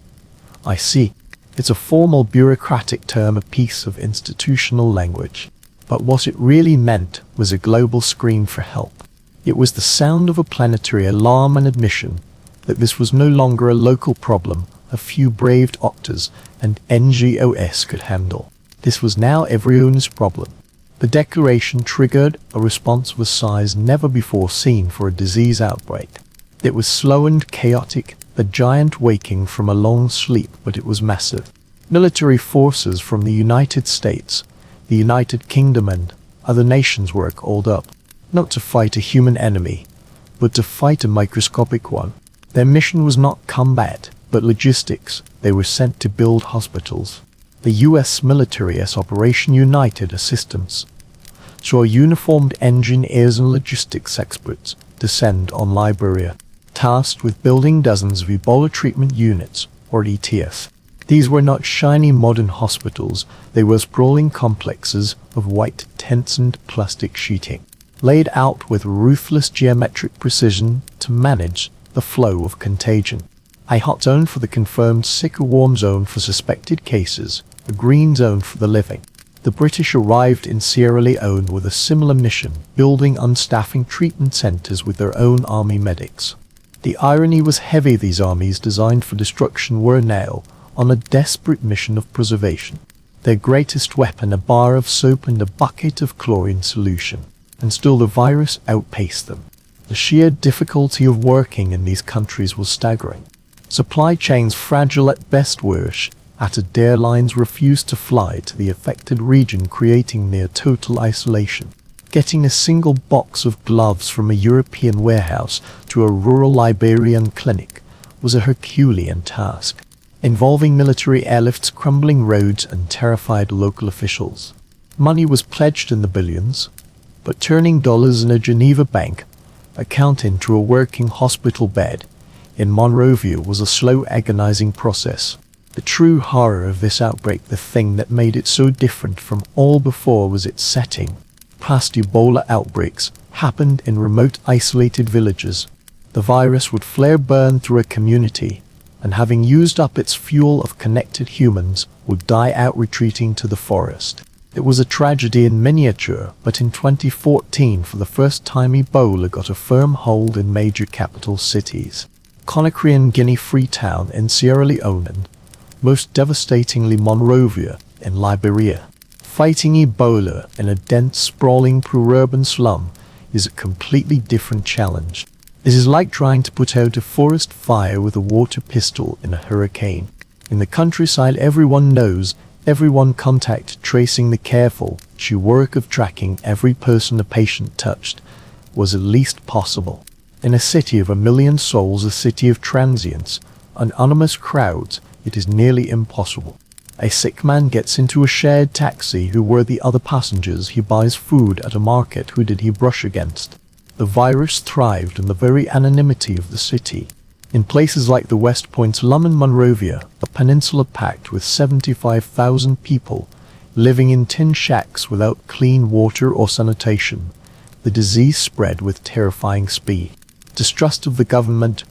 I see. It's a formal bureaucratic term, a piece of institutional language. But what it really meant was a global scream for help. It was the sound of a planetary alarm, an admission that this was no longer a local problem a few brave doctors and NGOs could handle. This was now everyone's problem. The declaration triggered a response of a size never before seen for a disease outbreak. It was slow and chaotic, the giant waking from a long sleep, but it was massive. Military forces from the United States, the United Kingdom and other nations were called up, not to fight a human enemy, but to fight a microscopic one. Their mission was not combat, but logistics. They were sent to build hospitals. The U.S. military as Operation United Assistance saw uniformed engineers and logistics experts descend on Liberia, tasked with building dozens of Ebola treatment units, or ETS. These were not shiny modern hospitals, they were sprawling complexes of white tents and plastic sheeting, laid out with ruthless geometric precision to manage the flow of contagion. A hot zone for the confirmed sick, a warm zone for suspected cases, a green zone for the living. The British arrived in Sierra Leone with a similar mission, building unstaffing treatment centers with their own army medics. The irony was heavy. These armies designed for destruction were now on a desperate mission of preservation. Their greatest weapon, a bar of soap and a bucket of chlorine solution. And still the virus outpaced them. The sheer difficulty of working in these countries was staggering. Supply chains fragile at best, worse at it, airlines refused to fly to the affected region, creating near total isolation. Getting a single box of gloves from a European warehouse to a rural Liberian clinic was a Herculean task, involving military airlifts, crumbling roads, and terrified local officials. Money was pledged in the billions, but turning dollars in a Geneva bank account into a working hospital bed in Monrovia was a slow, agonizing process. The true horror of this outbreak, the thing that made it so different from all before, was its setting. Past Ebola outbreaks happened in remote, isolated villages. The virus would flare, burn through a community, and having used up its fuel of connected humans, would die out, retreating to the forest. It was a tragedy in miniature, but in 2014, for the first time, Ebola got a firm hold in major capital cities. Conakry in Guinea, Freetown in Sierra Leone, and most devastatingly Monrovia in Liberia. Fighting Ebola in a dense, sprawling pro-urban slum is a completely different challenge. It is like trying to put out a forest fire with a water pistol in a hurricane. In the countryside, everyone knows everyone, contact tracing, the careful work of tracking every person a patient touched was at least possible. In a city of 1 million souls, a city of transients, anonymous crowds, it is nearly impossible. A sick man gets into a shared taxi. Who were the other passengers? He buys food at a market. Who did he brush against? The virus thrived in the very anonymity of the city. In places like the West Point slum in Monrovia, a peninsula packed with 75,000 people living in tin shacks without clean water or sanitation, the disease spread with terrifying speed. Distrust of the government,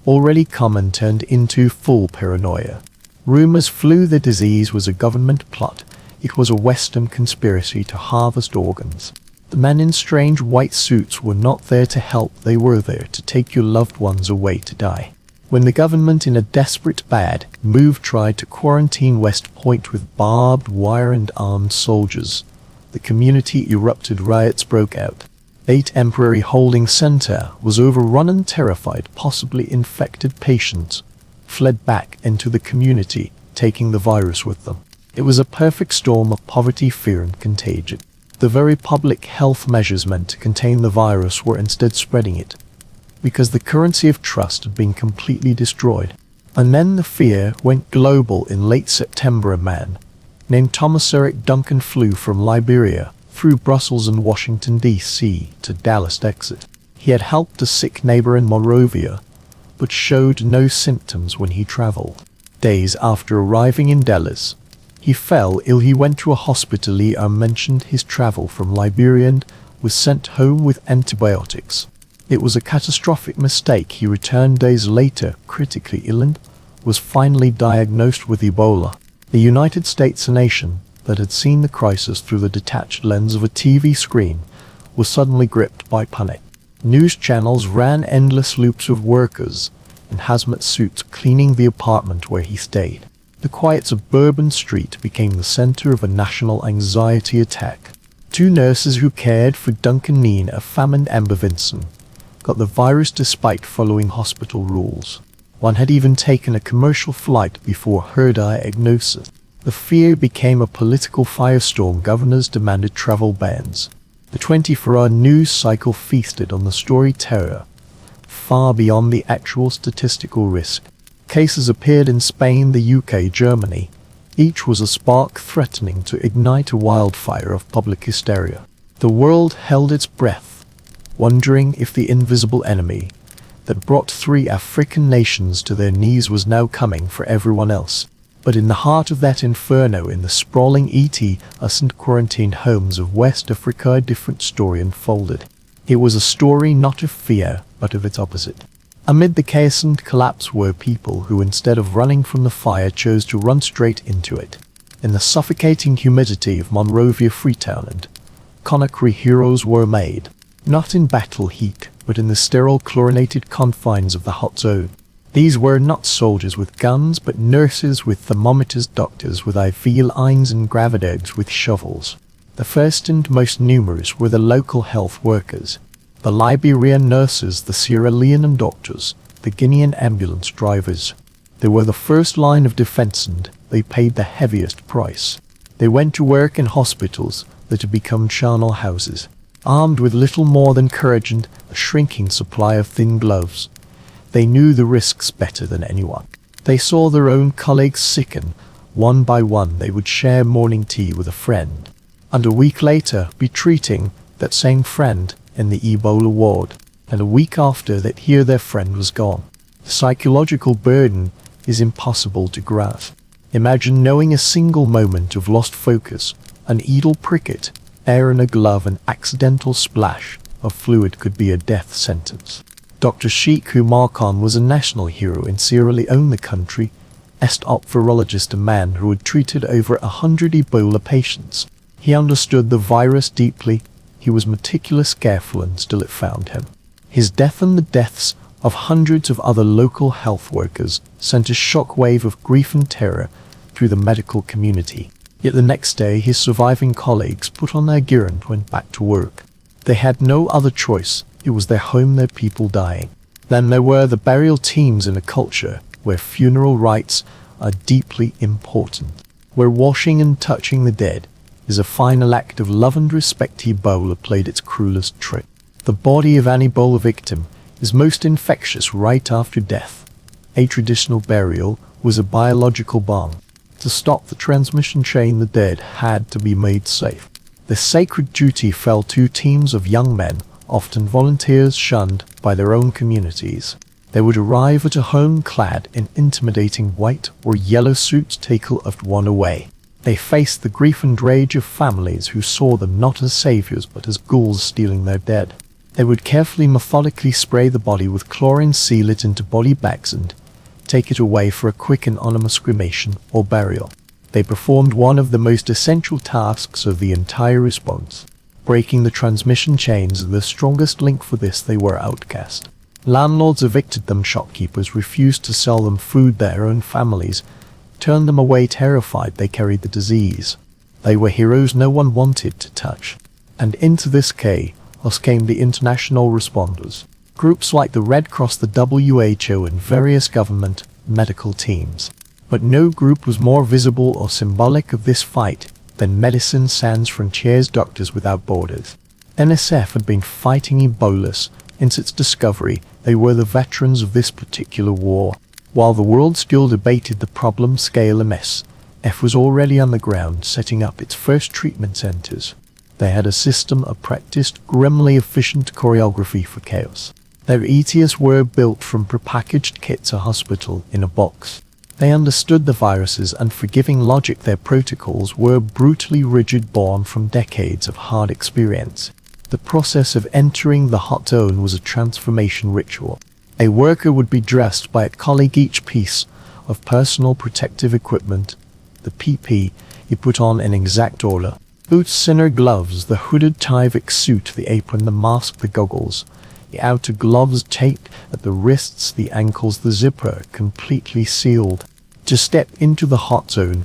already common, turned into full paranoia. Rumors flew the disease was a government plot. It was a Western conspiracy to harvest organs. The men in strange white suits were not there to help, they were there to take your loved ones away to die. When the government, in a desperate bad move, tried to quarantine West Point with barbed wire and armed soldiers, the community erupted. Riots broke out. 8 temporary holding center was overrun, and terrified, possibly infected patients fled back into the community, taking the virus with them. It was a perfect storm of poverty, fear, and contagion. The very public health measures meant to contain the virus were instead spreading it, because the currency of trust had been completely destroyed. And then the fear went global. In late September, a man named Thomas Eric Duncan flew from Liberia through Brussels and Washington, D.C. to Dallas, Texas. He had helped a sick neighbor in Monrovia, but showed no symptoms when he traveled. Days after arriving in Dallas, he fell ill. He went to a hospital. He mentioned his travel from Liberia and was sent home with antibiotics. It was a catastrophic mistake. He returned days later, critically ill, and was finally diagnosed with Ebola. The United States, a nation that had seen the crisis through the detached lens of a TV screen, was suddenly gripped by panic. News channels ran endless loops of workers in hazmat suits cleaning the apartment where he stayed. The quiet suburban street became the center of a national anxiety attack. 2 nurses who cared for Duncan Neen, a famished Amber Vinson, got the virus despite following hospital rules. One had even taken a commercial flight before her diagnosis. The fear became a political firestorm. Governors demanded travel bans. The 24-hour news cycle feasted on the story terror, far beyond the actual statistical risk. Cases appeared in Spain, the UK, Germany. Each was a spark threatening to ignite a wildfire of public hysteria. The world held its breath, wondering if the invisible enemy that brought 3 African nations to their knees was now coming for everyone else. But in the heart of that inferno, in the sprawling ET and quarantined homes of West Africa, a different story unfolded. It was a story not of fear, but of its opposite. Amid the chaos and collapse were people who, instead of running from the fire, chose to run straight into it. In the suffocating humidity of Monrovia, Freetown, and Conakry, heroes were made, not in battle heat, but in the sterile chlorinated confines of the hot zone. These were not soldiers with guns, but nurses with thermometers, doctors with IV lines, and gravidogs with shovels. The first and most numerous were the local health workers, the Liberian nurses, the Sierra Leonean doctors, the Guinean ambulance drivers. They were the first line of defense, and they paid the heaviest price. They went to work in hospitals that had become charnel houses, armed with little more than courage and a shrinking supply of thin gloves. They knew the risks better than anyone. They saw their own colleagues sicken. One by one they would share morning tea with a friend, and a week later be treating that same friend in the Ebola ward, and a week after that here their friend was gone. The psychological burden is impossible to grasp. Imagine knowing a single moment of lost focus, an idle pricket, air in a glove, an accidental splash of fluid could be a death sentence. Dr. Sheikh Umar Khan was a national hero in Sierra Leone, the country. Top virologist, a man who had treated over 100 Ebola patients. He understood the virus deeply. He was meticulous, careful, and still it found him. His death and the deaths of hundreds of other local health workers sent a shockwave of grief and terror through the medical community. Yet the next day his surviving colleagues put on their gear and went back to work. They had no other choice. It was their home, their people dying. Then there were the burial teams in a culture where funeral rites are deeply important, where washing and touching the dead is a final act of love and respect. Ebola played its cruelest trick. The body of an Ebola victim is most infectious right after death. A traditional burial was a biological bomb. To stop the transmission chain, the dead had to be made safe. The sacred duty fell to teams of young men, often volunteers shunned by their own communities. They would arrive at a home clad in intimidating white or yellow suits, take loved one away. They faced the grief and rage of families who saw them not as saviors but as ghouls stealing their dead. They would carefully, methodically spray the body with chlorine, seal it into body bags, and take it away for a quick and anonymous cremation or burial. They performed one of the most essential tasks of the entire response, breaking the transmission chains. The strongest link for this, they were outcast. Landlords evicted them, shopkeepers refused to sell them food, their own families turned them away, terrified they carried the disease. They were heroes no one wanted to touch. And into this chaos came the international responders, groups like the Red Cross, the WHO, and various government medical teams. But no group was more visible or symbolic of this fight than Médecins Sans Frontières, Doctors Without Borders. NSF had been fighting Ebola since its discovery. They were the veterans of this particular war. While the world still debated the problem scale, MSF was already on the ground setting up its first treatment centers. They had a system, a practiced, grimly efficient choreography for chaos. Their ETS were built from prepackaged kits, a hospital in a box. They understood the viruses and forgiving logic. Their protocols were brutally rigid, born from decades of hard experience. The process of entering the hot zone was a transformation ritual. A worker would be dressed by a colleague. Each piece of personal protective equipment, the PP, he put on in exact order. Boots, inner gloves, the hooded Tyvek suit, the apron, the mask, the goggles, the outer gloves taped at the wrists, the ankles, the zipper completely sealed. To step into the hot zone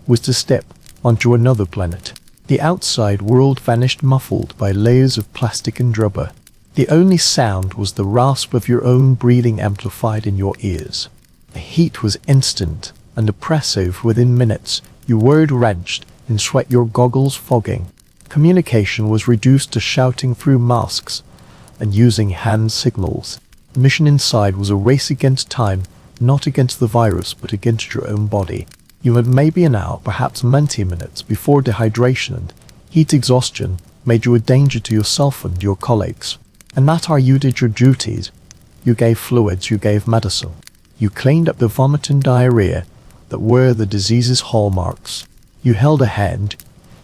was to step onto another planet. The outside world vanished, muffled by layers of plastic and rubber. The only sound was the rasp of your own breathing amplified in your ears. The heat was instant and oppressive. Within minutes, you were drenched in sweat, your goggles fogging. Communication was reduced to shouting through masks and using hand signals. The mission inside was a race against time, not against the virus, but against your own body. You had maybe an hour, perhaps 90 minutes before dehydration and heat exhaustion made you a danger to yourself and your colleagues. And that hour you did your duties. You gave fluids, you gave medicine. You cleaned up the vomit and diarrhea, that were the disease's hallmarks. You held a hand,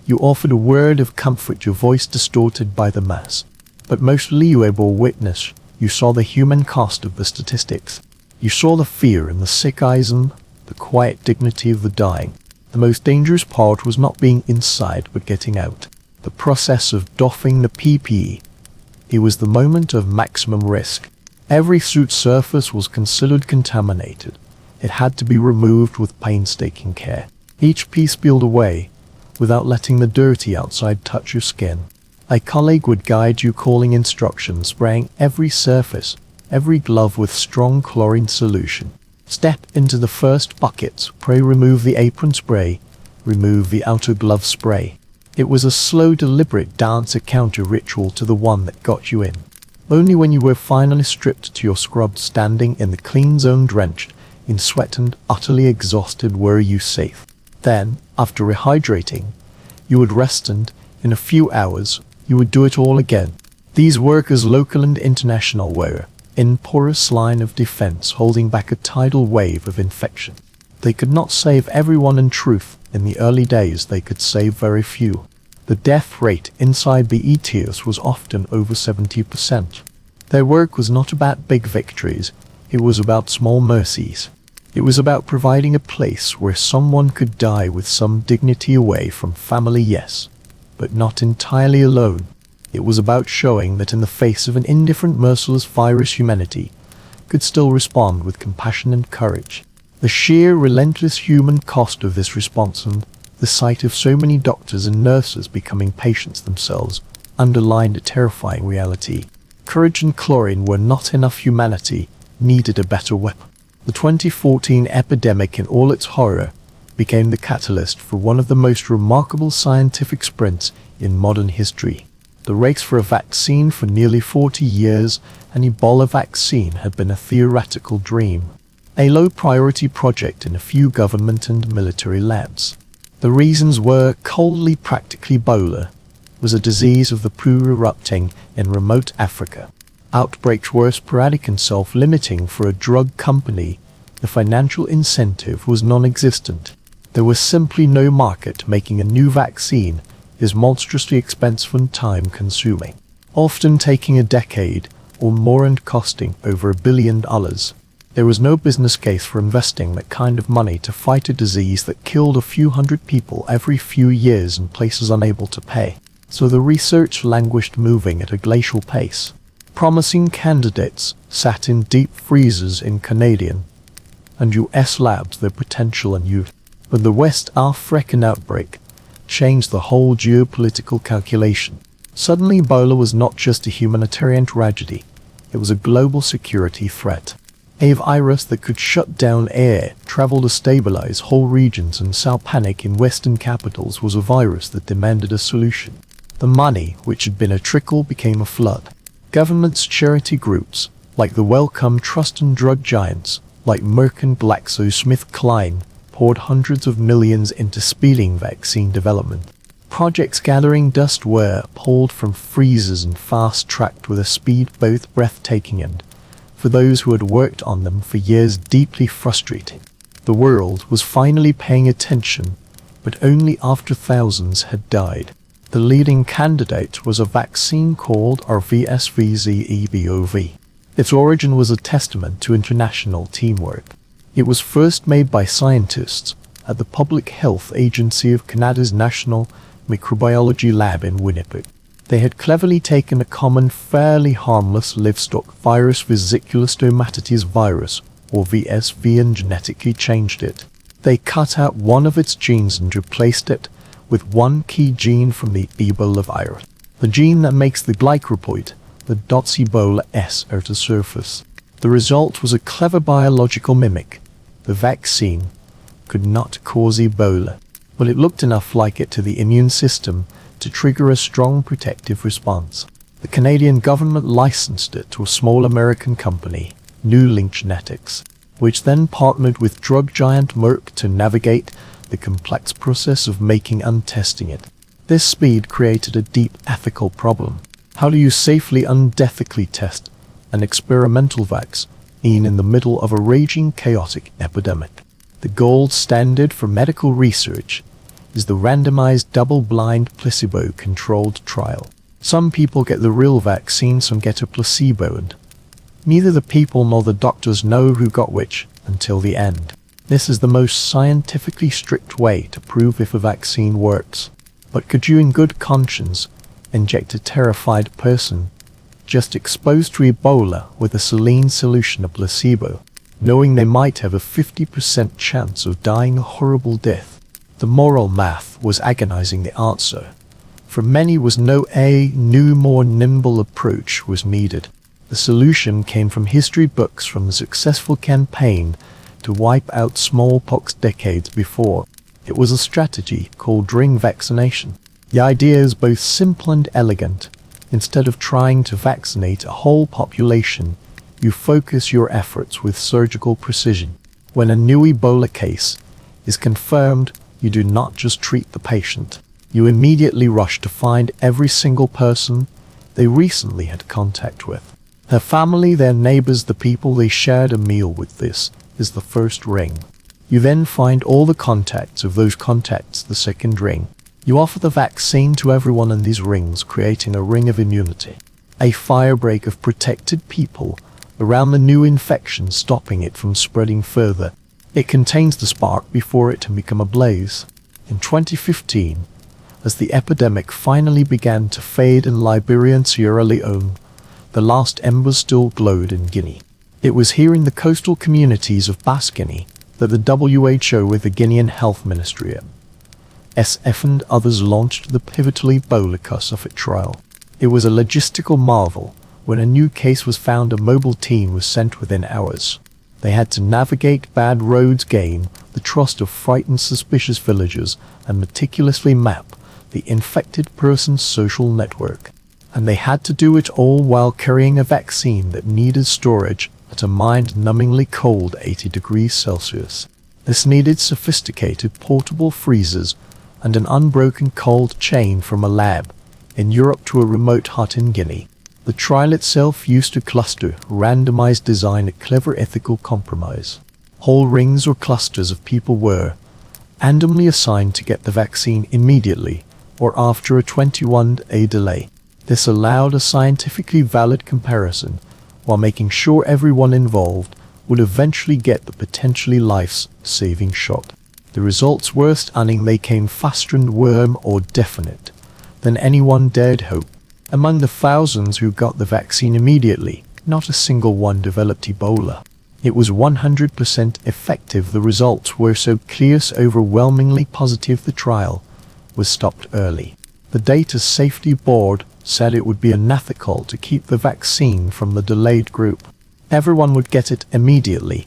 you offered a word of comfort, your voice distorted by the mass. But mostly you bore witness, you saw the human cost of the statistics. You saw the fear in the sick eyes and the quiet dignity of the dying. The most dangerous part was not being inside but getting out. The process of doffing the PPE. It was the moment of maximum risk. Every suit surface was considered contaminated. It had to be removed with painstaking care. Each piece peeled away, without letting the dirty outside touch your skin. A colleague would guide you, calling instructions, spraying every surface, every glove with strong chlorine solution. Step into the first bucket, pray, remove the apron spray, remove the outer glove spray. It was a slow, deliberate dance, a counter ritual to the one that got you in. Only when you were finally stripped to your scrubs, standing in the clean zone, drenched in sweat and utterly exhausted, were you safe. Then, after rehydrating, you would rest, and in a few hours, you would do it all again. These workers, local and international, were in porous line of defense, holding back a tidal wave of infection. They could not save everyone. In truth, in the early days, they could save very few. The death rate inside the ETS was often over 70%. Their work was not about big victories, it was about small mercies. It was about providing a place where someone could die with some dignity, away from family, yes, but not entirely alone. It was about showing that in the face of an indifferent, merciless virus, humanity could still respond with compassion and courage. The sheer, relentless human cost of this response, and the sight of so many doctors and nurses becoming patients themselves, underlined a terrifying reality. Courage and chlorine were not enough. Humanity needed a better weapon. The 2014 epidemic, in all its horror, became the catalyst for one of the most remarkable scientific sprints in modern history. The race for a vaccine. For nearly 40 years, an Ebola vaccine had been a theoretical dream, a low-priority project in a few government and military labs. The reasons were coldly practical. Ebola was a disease of the poor, erupting in remote Africa. Outbreaks were sporadic and self-limiting. For a drug company, the financial incentive was non-existent. There was simply no market. Making a new vaccine is monstrously expensive and time-consuming, often taking a decade or more and costing over $1 billion. There was no business case for investing that kind of money to fight a disease that killed a few hundred people every few years in places unable to pay. So the research languished, moving at a glacial pace. Promising candidates sat in deep freezers in Canadian and US labs, their potential and youth. But the West African outbreak changed the whole geopolitical calculation. Suddenly, Ebola was not just a humanitarian tragedy, it was a global security threat. A virus that could shut down air travel, destabilize whole regions, and sow panic in Western capitals, was a virus that demanded a solution. The money, which had been a trickle, became a flood. Governments, charity groups, like the Wellcome Trust, and drug giants, like Merck and GlaxoSmithKline, poured hundreds of millions into speeding vaccine development. Projects gathering dust were pulled from freezers and fast-tracked with a speed both breathtaking and, for those who had worked on them for years, deeply frustrating. The world was finally paying attention, but only after thousands had died. The leading candidate was a vaccine called RVSVZEBOV. Its origin was a testament to international teamwork. It was first made by scientists at the Public Health Agency of Canada's National Microbiology Lab in Winnipeg. They had cleverly taken a common, fairly harmless livestock virus, vesicular stomatitis virus, or VSV, and genetically changed it. They cut out one of its genes and replaced it with one key gene from the Ebolavirus, the gene that makes the glycoprotein, the Ebola S, at the surface. The result was a clever biological mimic. The vaccine could not cause Ebola, but it looked enough like it to the immune system to trigger a strong protective response. The Canadian government licensed it to a small American company, New Link Genetics, which then partnered with drug giant Merck to navigate the complex process of making and testing it. This speed created a deep ethical problem. How do you safely and ethically test an experimental vaccine in the middle of a raging, chaotic epidemic? The gold standard for medical research is the randomized double-blind placebo-controlled trial. Some people get the real vaccine, some get a placebo, and neither the people nor the doctors know who got which until the end. This is the most scientifically strict way to prove if a vaccine works. But could you in good conscience inject a terrified person just exposed to Ebola with a saline solution, a placebo, knowing they might have a 50% chance of dying a horrible death? The moral math was agonizing. The answer for many was no. A new, more nimble approach was needed. The solution came from history books, from the successful campaign to wipe out smallpox decades before. It was a strategy called ring vaccination. The idea is both simple and elegant. Instead of trying to vaccinate a whole population, you focus your efforts with surgical precision. When a new Ebola case is confirmed, you do not just treat the patient. You immediately rush to find every single person they recently had contact with. Their family, their neighbors, the people they shared a meal with. This is the first ring. You then find all the contacts of those contacts, the second ring. You offer the vaccine to everyone in these rings, creating a ring of immunity, a firebreak of protected people around the new infection, stopping it from spreading further. It contains the spark before it can become a blaze. In 2015, as the epidemic finally began to fade in Liberia and Sierra Leone, the last embers still glowed in Guinea. It was here in the coastal communities of Basse Guinea that the WHO, with the Guinean Health Ministry, SF and others, launched the pivotal Ebola Kosovo trial. It was a logistical marvel. When a new case was found, a mobile team was sent within hours. They had to navigate bad roads, gain the trust of frightened, suspicious villagers, and meticulously map the infected person's social network. And they had to do it all while carrying a vaccine that needed storage at a mind-numbingly cold 80 degrees Celsius. This needed sophisticated portable freezers and an unbroken cold chain from a lab in Europe to a remote hut in Guinea. The trial itself used a cluster randomized design, a clever ethical compromise. Whole rings or clusters of people were randomly assigned to get the vaccine immediately or after a 21-day delay. This allowed a scientifically valid comparison while making sure everyone involved would eventually get the potentially life-saving shot. The results were stunning. They came faster and were more definite than anyone dared hope. Among the thousands who got the vaccine immediately, not a single one developed Ebola. It was 100% effective. The results were so clear, so overwhelmingly positive, the trial was stopped early. The Data Safety Board said it would be unethical to keep the vaccine from the delayed group. Everyone would get it immediately.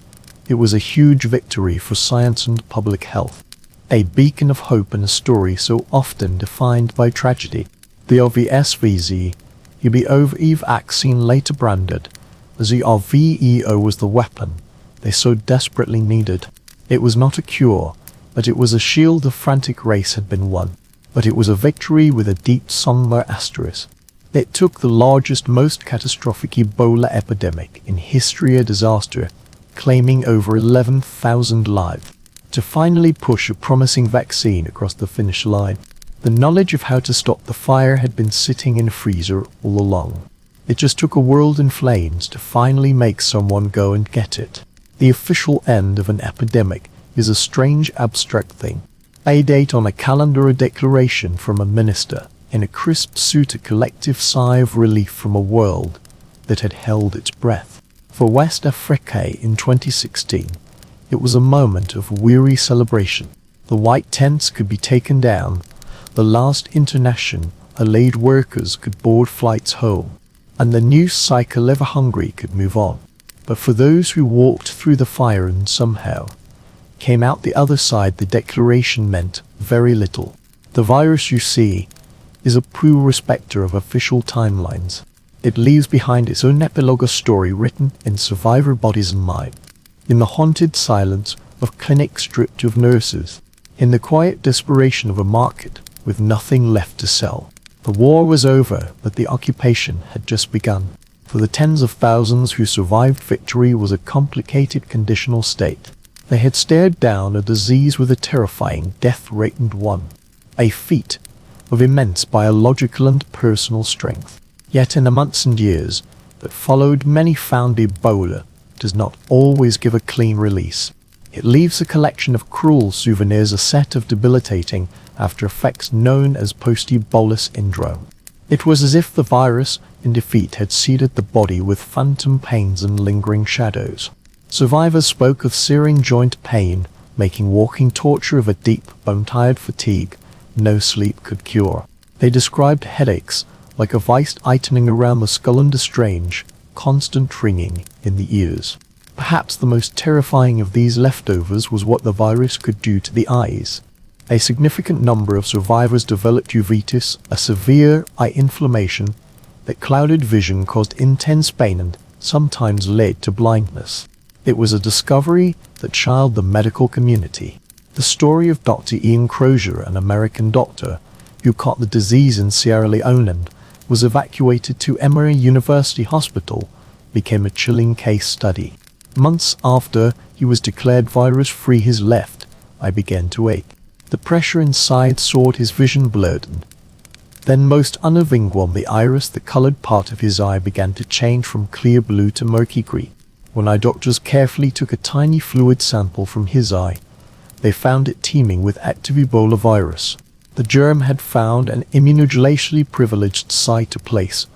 It was a huge victory for science and public health. A beacon of hope in a story so often defined by tragedy. The OVSVZ, Ebolavirusorigins vaccine, later branded as the RVEO, was the weapon they so desperately needed. It was not a cure, but it was a shield. The frantic race had been won, but it was a victory with a deep somber asterisk. It took the largest, most catastrophic Ebola epidemic in history, a disaster claiming over 11,000 lives, to finally push a promising vaccine across the finish line. The knowledge of how to stop the fire had been sitting in a freezer all along. It just took a world in flames to finally make someone go and get it. The official end of an epidemic is a strange, abstract thing. A date on a calendar, a declaration from a minister in a crisp suit, a collective sigh of relief from a world that had held its breath. For West Africa in 2016, it was a moment of weary celebration. The white tents could be taken down. The last international allied workers could board flights home, and the new cycle, ever hungry, could move on. But for those who walked through the fire and somehow came out the other side, the declaration meant very little. The virus, you see, is a poor respecter of official timelines. It leaves behind its own epilogue, a story written in survivor bodies and minds, in the haunted silence of clinics stripped of nurses, in the quiet desperation of a market with nothing left to sell. The war was over, but the occupation had just begun. For the tens of thousands who survived, victory was a complicated conditional state. They had stared down a disease with a terrifying death rate and won. A feat of immense biological and personal strength. Yet in the months and years that followed, many found Ebola does not always give a clean release. It leaves a collection of cruel souvenirs, a set of debilitating after effects known as post-Ebola syndrome. It was as if the virus in defeat had seeded the body with phantom pains and lingering shadows. Survivors spoke of searing joint pain, making walking torture, of a deep, bone-tired fatigue no sleep could cure. They described headaches like a vice tightening around the skull and a strange, constant ringing in the ears. Perhaps the most terrifying of these leftovers was what the virus could do to the eyes. A significant number of survivors developed uveitis, a severe eye inflammation that clouded vision, caused intense pain, and sometimes led to blindness. It was a discovery that chilled the medical community. The story of Dr. Ian Crozier, an American doctor who caught the disease in Sierra Leone and was evacuated to Emory University Hospital, became a chilling case study. Months after he was declared virus-free, his left eye began to ache. The pressure inside soared, his vision blurred, and then, most unnerving, the iris, the colored part of his eye, began to change from clear blue to murky green. When eye doctors carefully took a tiny fluid sample from his eye, they found it teeming with active Ebola virus. The germ had found an immunologically privileged site, a place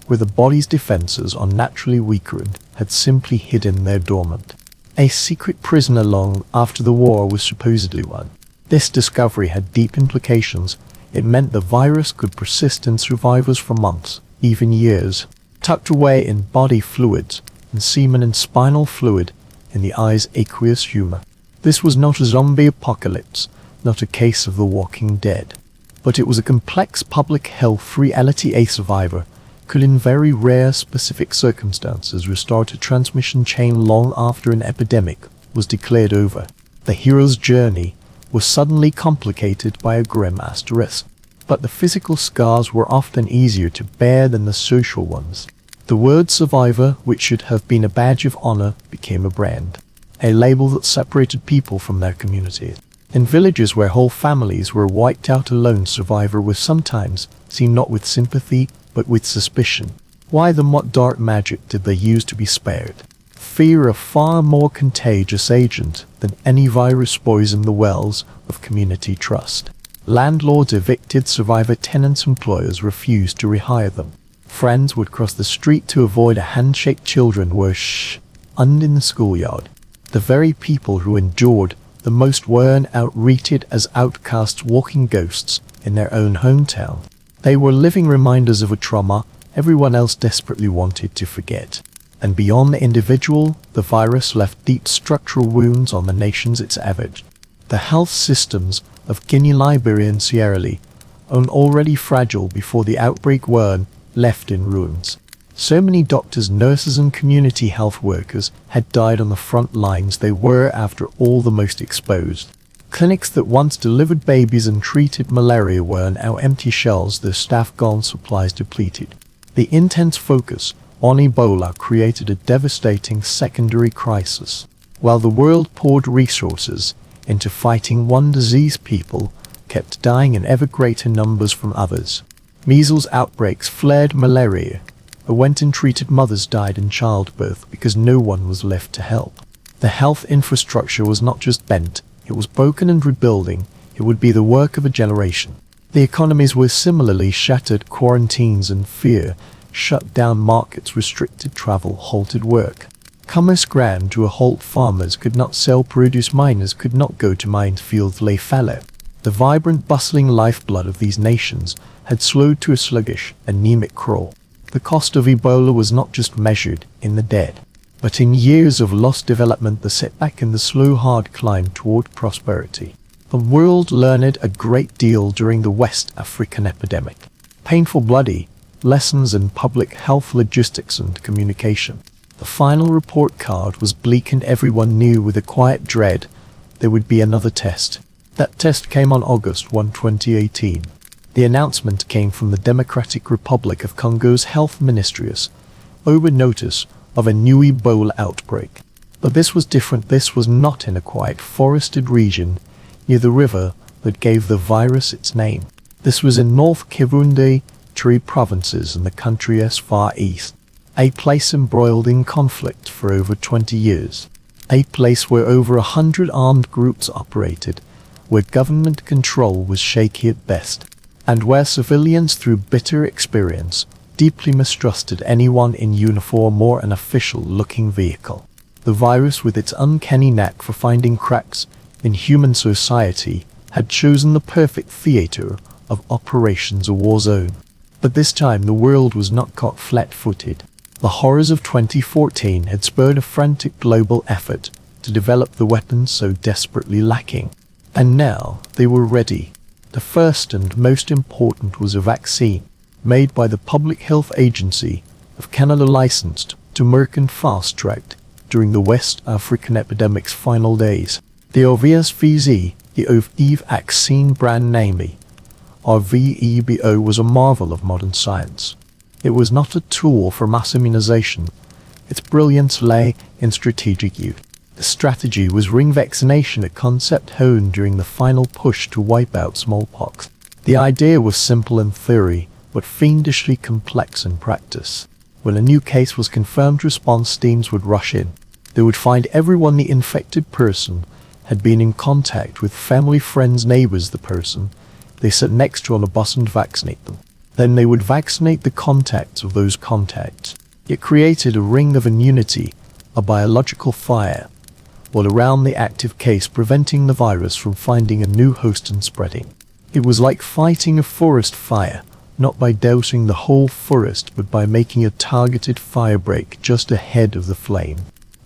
where the body's defenses are naturally weaker and had simply hidden there dormant. A secret prisoner long after the war was supposedly won. This discovery had deep implications. It meant the virus could persist in survivors for months, even years, tucked away in body fluids, in semen and spinal fluid, in the eye's aqueous humor. This was not a zombie apocalypse, not a case of the walking dead, but it was a complex public health reality. A survivor could, in very rare specific circumstances, restart a transmission chain long after an epidemic was declared over. The hero's journey was suddenly complicated by a grim asterisk, but the physical scars were often easier to bear than the social ones. The word survivor, which should have been a badge of honor, became a brand, a label that separated people from their communities. In villages where whole families were wiped out, a lone survivor was sometimes seen not with sympathy, but with suspicion. Why then? What dark magic did they use to be spared? Fear, a far more contagious agent than any virus, poisoned the wells of community trust. Landlords evicted survivor tenants, employers refused to rehire them. Friends would cross the street to avoid a handshake, children were shunned in the schoolyard. The very people who endured the most were outrated as outcasts, walking ghosts in their own hometown. They were living reminders of a trauma everyone else desperately wanted to forget. And beyond the individual, the virus left deep structural wounds on the nations it ravaged. The health systems of Guinea, Liberia, and Sierra Leone, already fragile before the outbreak, were left in ruins. So many doctors, nurses, and community health workers had died on the front lines. They were, after all, the most exposed. Clinics that once delivered babies and treated malaria were now empty shells, their staff gone, supplies depleted. The intense focus on Ebola created a devastating secondary crisis. While the world poured resources into fighting one disease, people kept dying in ever greater numbers from others. Measles outbreaks flared, malaria went and treated, mothers died in childbirth because no one was left to help. The health infrastructure was not just bent, it was broken, and rebuilding it would be the work of a generation. The economies were similarly shattered. Quarantines and fear shut down markets, restricted travel, halted work. Commerce ground to a halt. Farmers could not sell produce, miners could not go to mine fields lay fallow. The vibrant, bustling lifeblood of these nations had slowed to a sluggish, anemic crawl. The cost of Ebola was not just measured in the dead, but in years of lost development, the setback and the slow, hard climb toward prosperity. The world learned a great deal during the West African epidemic. Painful, bloody lessons in public health, logistics, and communication. The final report card was bleak, and everyone knew with a quiet dread there would be another test. That test came on August 1, 2018. The announcement came from the Democratic Republic of Congo's health ministries over notice of a new Ebola outbreak. But this was different. This was not in a quiet forested region near the river that gave the virus its name. This was in North Kivundi, Three provinces in the country as far east, a place embroiled in conflict for over 20 years, a place where over 100 armed groups operated, where government control was shaky at best, and where civilians through bitter experience deeply mistrusted anyone in uniform or an official-looking vehicle. The virus, with its uncanny knack for finding cracks in human society, had chosen the perfect theater of operations, a war zone. But this time the world was not caught flat-footed. The horrors of 2014 had spurred a frantic global effort to develop the weapons so desperately lacking. And now they were ready. The first and most important was a vaccine, made by the Public Health Agency of Canada, licensed to Merck and fast-tracked during the West African epidemic's final days. The Ebolavirusorigins, the Ebolavirusoutbreaks brand namely, RVEBO, was a marvel of modern science. It was not a tool for mass immunization. Its brilliance lay in strategic use. The strategy was ring vaccination, a concept honed during the final push to wipe out smallpox. The idea was simple in theory, but fiendishly complex in practice. When a new case was confirmed, response teams would rush in. They would find everyone the infected person had been in contact with, family, friends, neighbors, the person they sat next to on a bus, and vaccinate them. Then they would vaccinate the contacts of those contacts. It created a ring of immunity, a biological fire, all around the active case, preventing the virus from finding a new host and spreading. It was like fighting a forest fire, not by dousing the whole forest, but by making a targeted firebreak just ahead of the flame.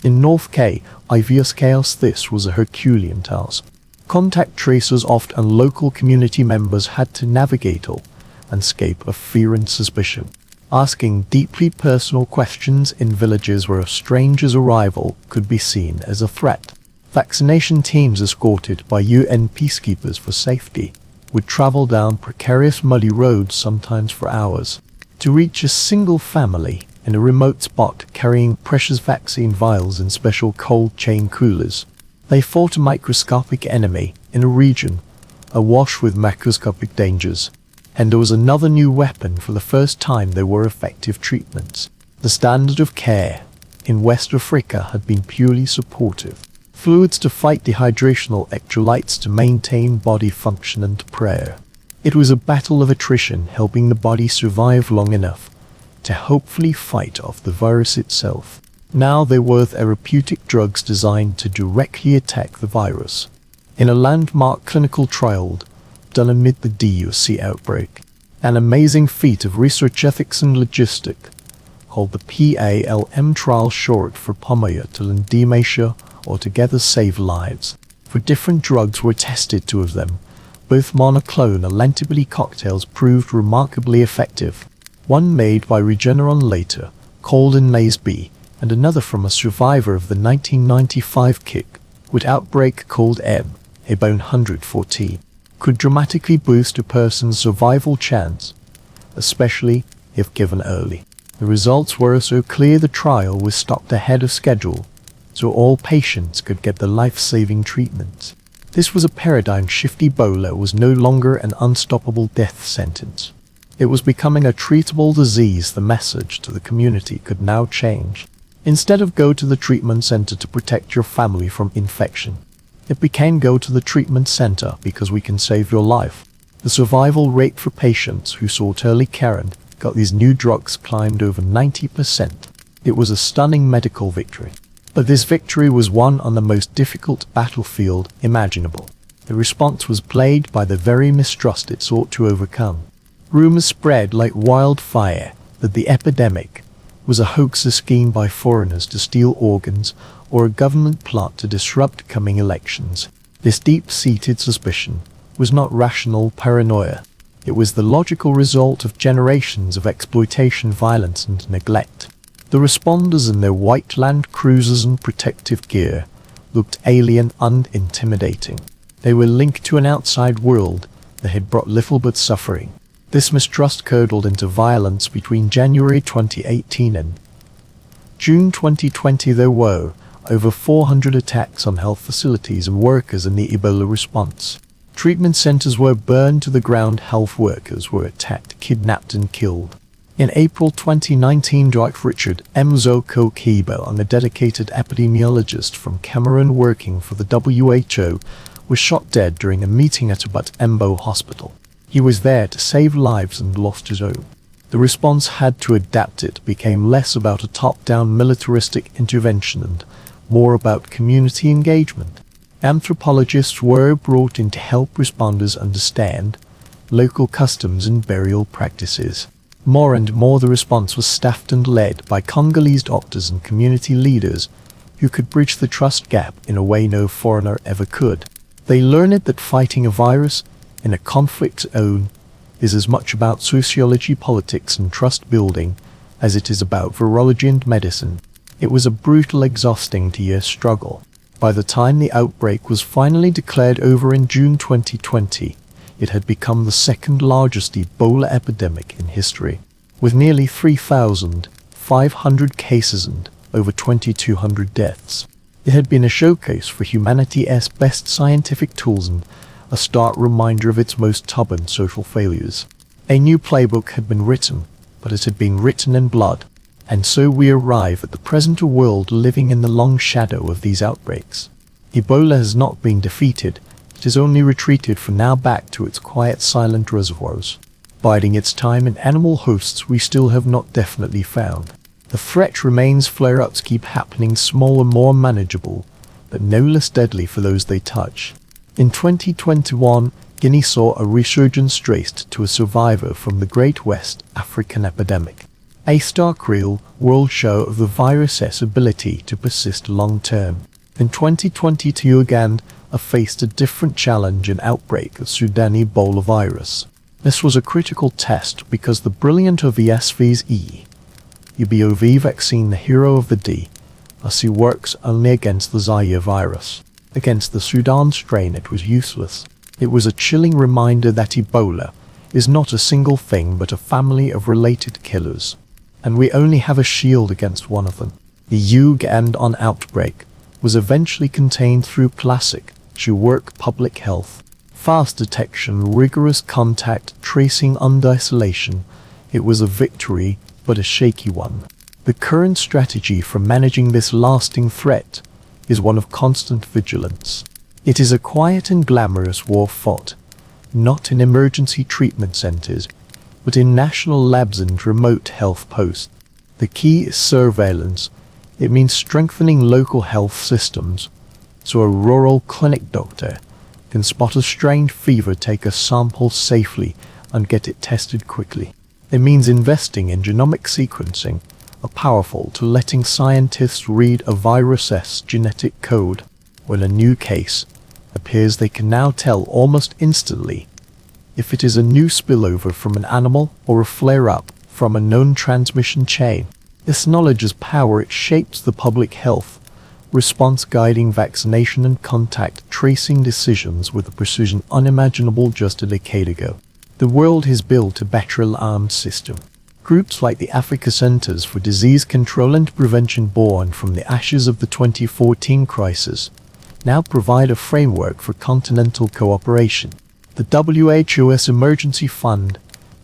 In North K.I.V.S. this was a Herculean task. Contact tracers, often local community members, had to navigate all landscape of fear and suspicion, asking deeply personal questions in villages where a stranger's arrival could be seen as a threat. Vaccination teams, escorted by UN peacekeepers for safety, would travel down precarious muddy roads, sometimes for hours, to reach a single family in a remote spot, carrying precious vaccine vials in special cold chain coolers. They fought a microscopic enemy in a region awash with macroscopic dangers, and there was another new weapon. For the first time there were effective treatments. The standard of care in West Africa had been purely supportive. Fluids to fight dehydration, electrolytes to maintain body function, and prayer. It was a battle of attrition, helping the body survive long enough to hopefully fight off the virus itself. Now there were therapeutic drugs designed to directly attack the virus. In a landmark clinical trial done amid the DUC outbreak, an amazing feat of research ethics and logistics, called the PALM trial, short for Pomaya or Together Save Lives. For different drugs were tested. Two of them, both monoclonal antibody cocktails, proved remarkably effective. One made by Regeneron later, called Inlase B, and another from a survivor of the 1995 kick with outbreak called Ebola 114, could dramatically boost a person's survival chance, especially if given early. The results were so clear the trial was stopped ahead of schedule, so all patients could get the life-saving treatments. This was a paradigm shift. Ebola was no longer an unstoppable death sentence. It was becoming a treatable disease. The message to the community could now change. Instead of go to the treatment center to protect your family from infection, it became go to the treatment center because we can save your life. The survival rate for patients who sought early care and got these new drugs climbed over 90%. It was a stunning medical victory. But this victory was won on the most difficult battlefield imaginable. The response was plagued by the very mistrust it sought to overcome. Rumors spread like wildfire that the epidemic was a hoax, a scheme by foreigners to steal organs, or a government plot to disrupt coming elections. This deep-seated suspicion was not rational paranoia. It was the logical result of generations of exploitation, violence, and neglect. The responders in their white Land Cruisers and protective gear looked alien and intimidating. They were linked to an outside world that had brought little but suffering. This mistrust curdled into violence between January 2018 and June 2020. There were over 400 attacks on health facilities and workers in the Ebola response. Treatment centers were burned to the ground, health workers were attacked, kidnapped and killed. In April 2019, Dr. Richard M. Zokokibo, a dedicated epidemiologist from Cameroon working for the WHO, was shot dead during a meeting at Abat Embo Hospital. He was there to save lives and lost his own. The response had to adapt. It became less about a top-down militaristic intervention and more about community engagement. Anthropologists were brought in to help responders understand local customs and burial practices. More and more, the response was staffed and led by Congolese doctors and community leaders who could bridge the trust gap in a way no foreigner ever could. They learned that fighting a virus in a conflict zone is as much about sociology, politics and trust building as it is about virology and medicine. It was a brutal, exhausting 2-year struggle. By the time the outbreak was finally declared over in June 2020, it had become the second largest Ebola epidemic in history, with nearly 3,500 cases and over 2,200 deaths. It had been a showcase for humanity's best scientific tools and a stark reminder of its most stubborn social failures. A new playbook had been written, but it had been written in blood. And so we arrive at the present, a world living in the long shadow of these outbreaks. Ebola has not been defeated, it has only retreated for now back to its quiet, silent reservoirs, biding its time in animal hosts we still have not definitely found. The threat remains, flare-ups keep happening, smaller, more manageable, but no less deadly for those they touch. In 2021, Guinea saw a resurgence traced to a survivor from the Great West African epidemic. A stark real-world show of the virus's ability to persist long-term. In 2022, Uganda faced a different challenge, an outbreak of Sudan Ebola virus. This was a critical test because the brilliant of the SV's Ebolavirusorigins vaccine, the hero of the DRC, works only against the Zaire virus. Against the Sudan strain, it was useless. It was a chilling reminder that Ebola is not a single thing but a family of related killers. And we only have a shield against one of them. The Ugandan outbreak was eventually contained through classic work public health, fast detection, rigorous contact tracing and isolation. It was a victory, but a shaky one. The current strategy for managing this lasting threat is one of constant vigilance. It is a quiet and glamorous war fought, not in emergency treatment centers, but in national labs and remote health posts. The key is surveillance. It means strengthening local health systems, so a rural clinic doctor can spot a strange fever, take a sample safely, and get it tested quickly. It means investing in genomic sequencing, a powerful tool letting scientists read a virus's genetic code. When a new case appears, they can now tell almost instantly if it is a new spillover from an animal or a flare-up from a known transmission chain. This knowledge is power. It shapes the public health response, guiding vaccination and contact tracing decisions with a precision unimaginable just a decade ago. The world has built a better alarm system. Groups like the Africa Centers for Disease Control and Prevention, born from the ashes of the 2014 crisis, now provide a framework for continental cooperation. The WHO's Emergency Fund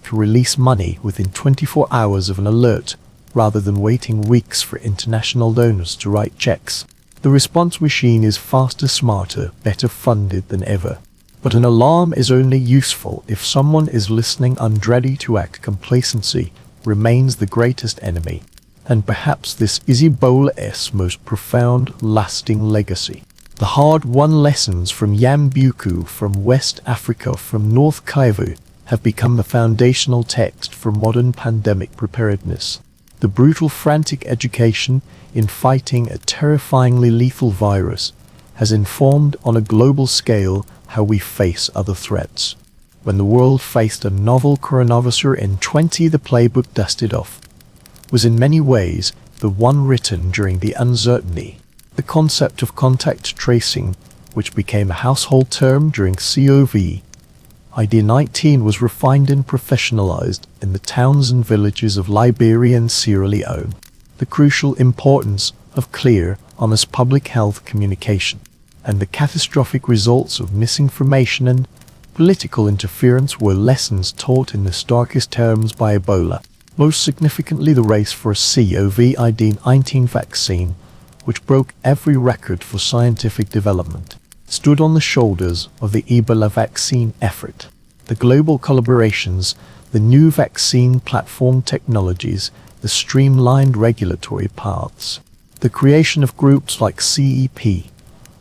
to release money within 24 hours of an alert, rather than waiting weeks for international donors to write checks. The response machine is faster, smarter, better funded than ever. But an alarm is only useful if someone is listening and ready to act. Complacency remains the greatest enemy. And perhaps this is Ebola's most profound, lasting legacy. The hard-won lessons from Yambuku, from West Africa, from North Kivu, have become the foundational text for modern pandemic preparedness. The brutal, frantic education in fighting a terrifyingly lethal virus has informed on a global scale how we face other threats. When the world faced a novel coronavirus in 2020, the playbook dusted off was in many ways the one written during the uncertainty. The concept of contact tracing, which became a household term during COVID-19, was refined and professionalized in the towns and villages of Liberia and Sierra Leone. The crucial importance of clear, honest public health communication, and the catastrophic results of misinformation and political interference were lessons taught in the starkest terms by Ebola. Most significantly, the race for a COVID-19 vaccine, which broke every record for scientific development, stood on the shoulders of the Ebola vaccine effort. The global collaborations, the new vaccine platform technologies, the streamlined regulatory paths, the creation of groups like CEP,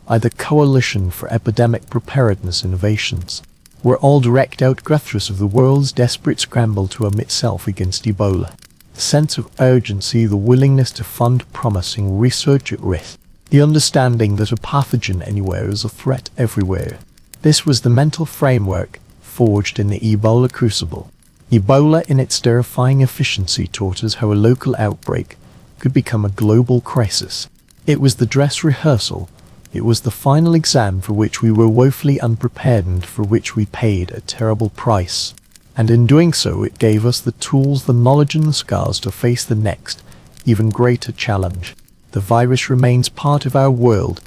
the Coalition for Epidemic Preparedness Innovations, were all direct outgrowths of the world's desperate scramble to arm itself against Ebola. The sense of urgency, the willingness to fund promising research at risk, the understanding that a pathogen anywhere is a threat everywhere. This was the mental framework forged in the Ebola crucible. Ebola, in its terrifying efficiency, taught us how a local outbreak could become a global crisis. It was the dress rehearsal. It was the final exam for which we were woefully unprepared and for which we paid a terrible price. And in doing so, it gave us the tools, the knowledge and the scars to face the next, even greater challenge. The virus remains part of our world,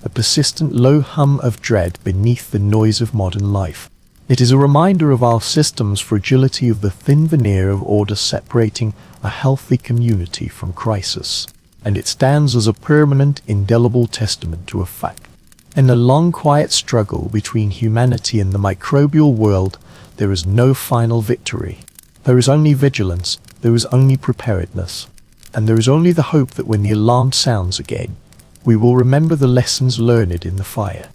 a persistent low hum of dread beneath the noise of modern life. It is a reminder of our system's fragility, of the thin veneer of order separating a healthy community from crisis. And it stands as a permanent, indelible testament to a fact. In the long, quiet struggle between humanity and the microbial world, there is no final victory. There is only vigilance, there is only preparedness, and there is only the hope that when the alarm sounds again, we will remember the lessons learned in the fire.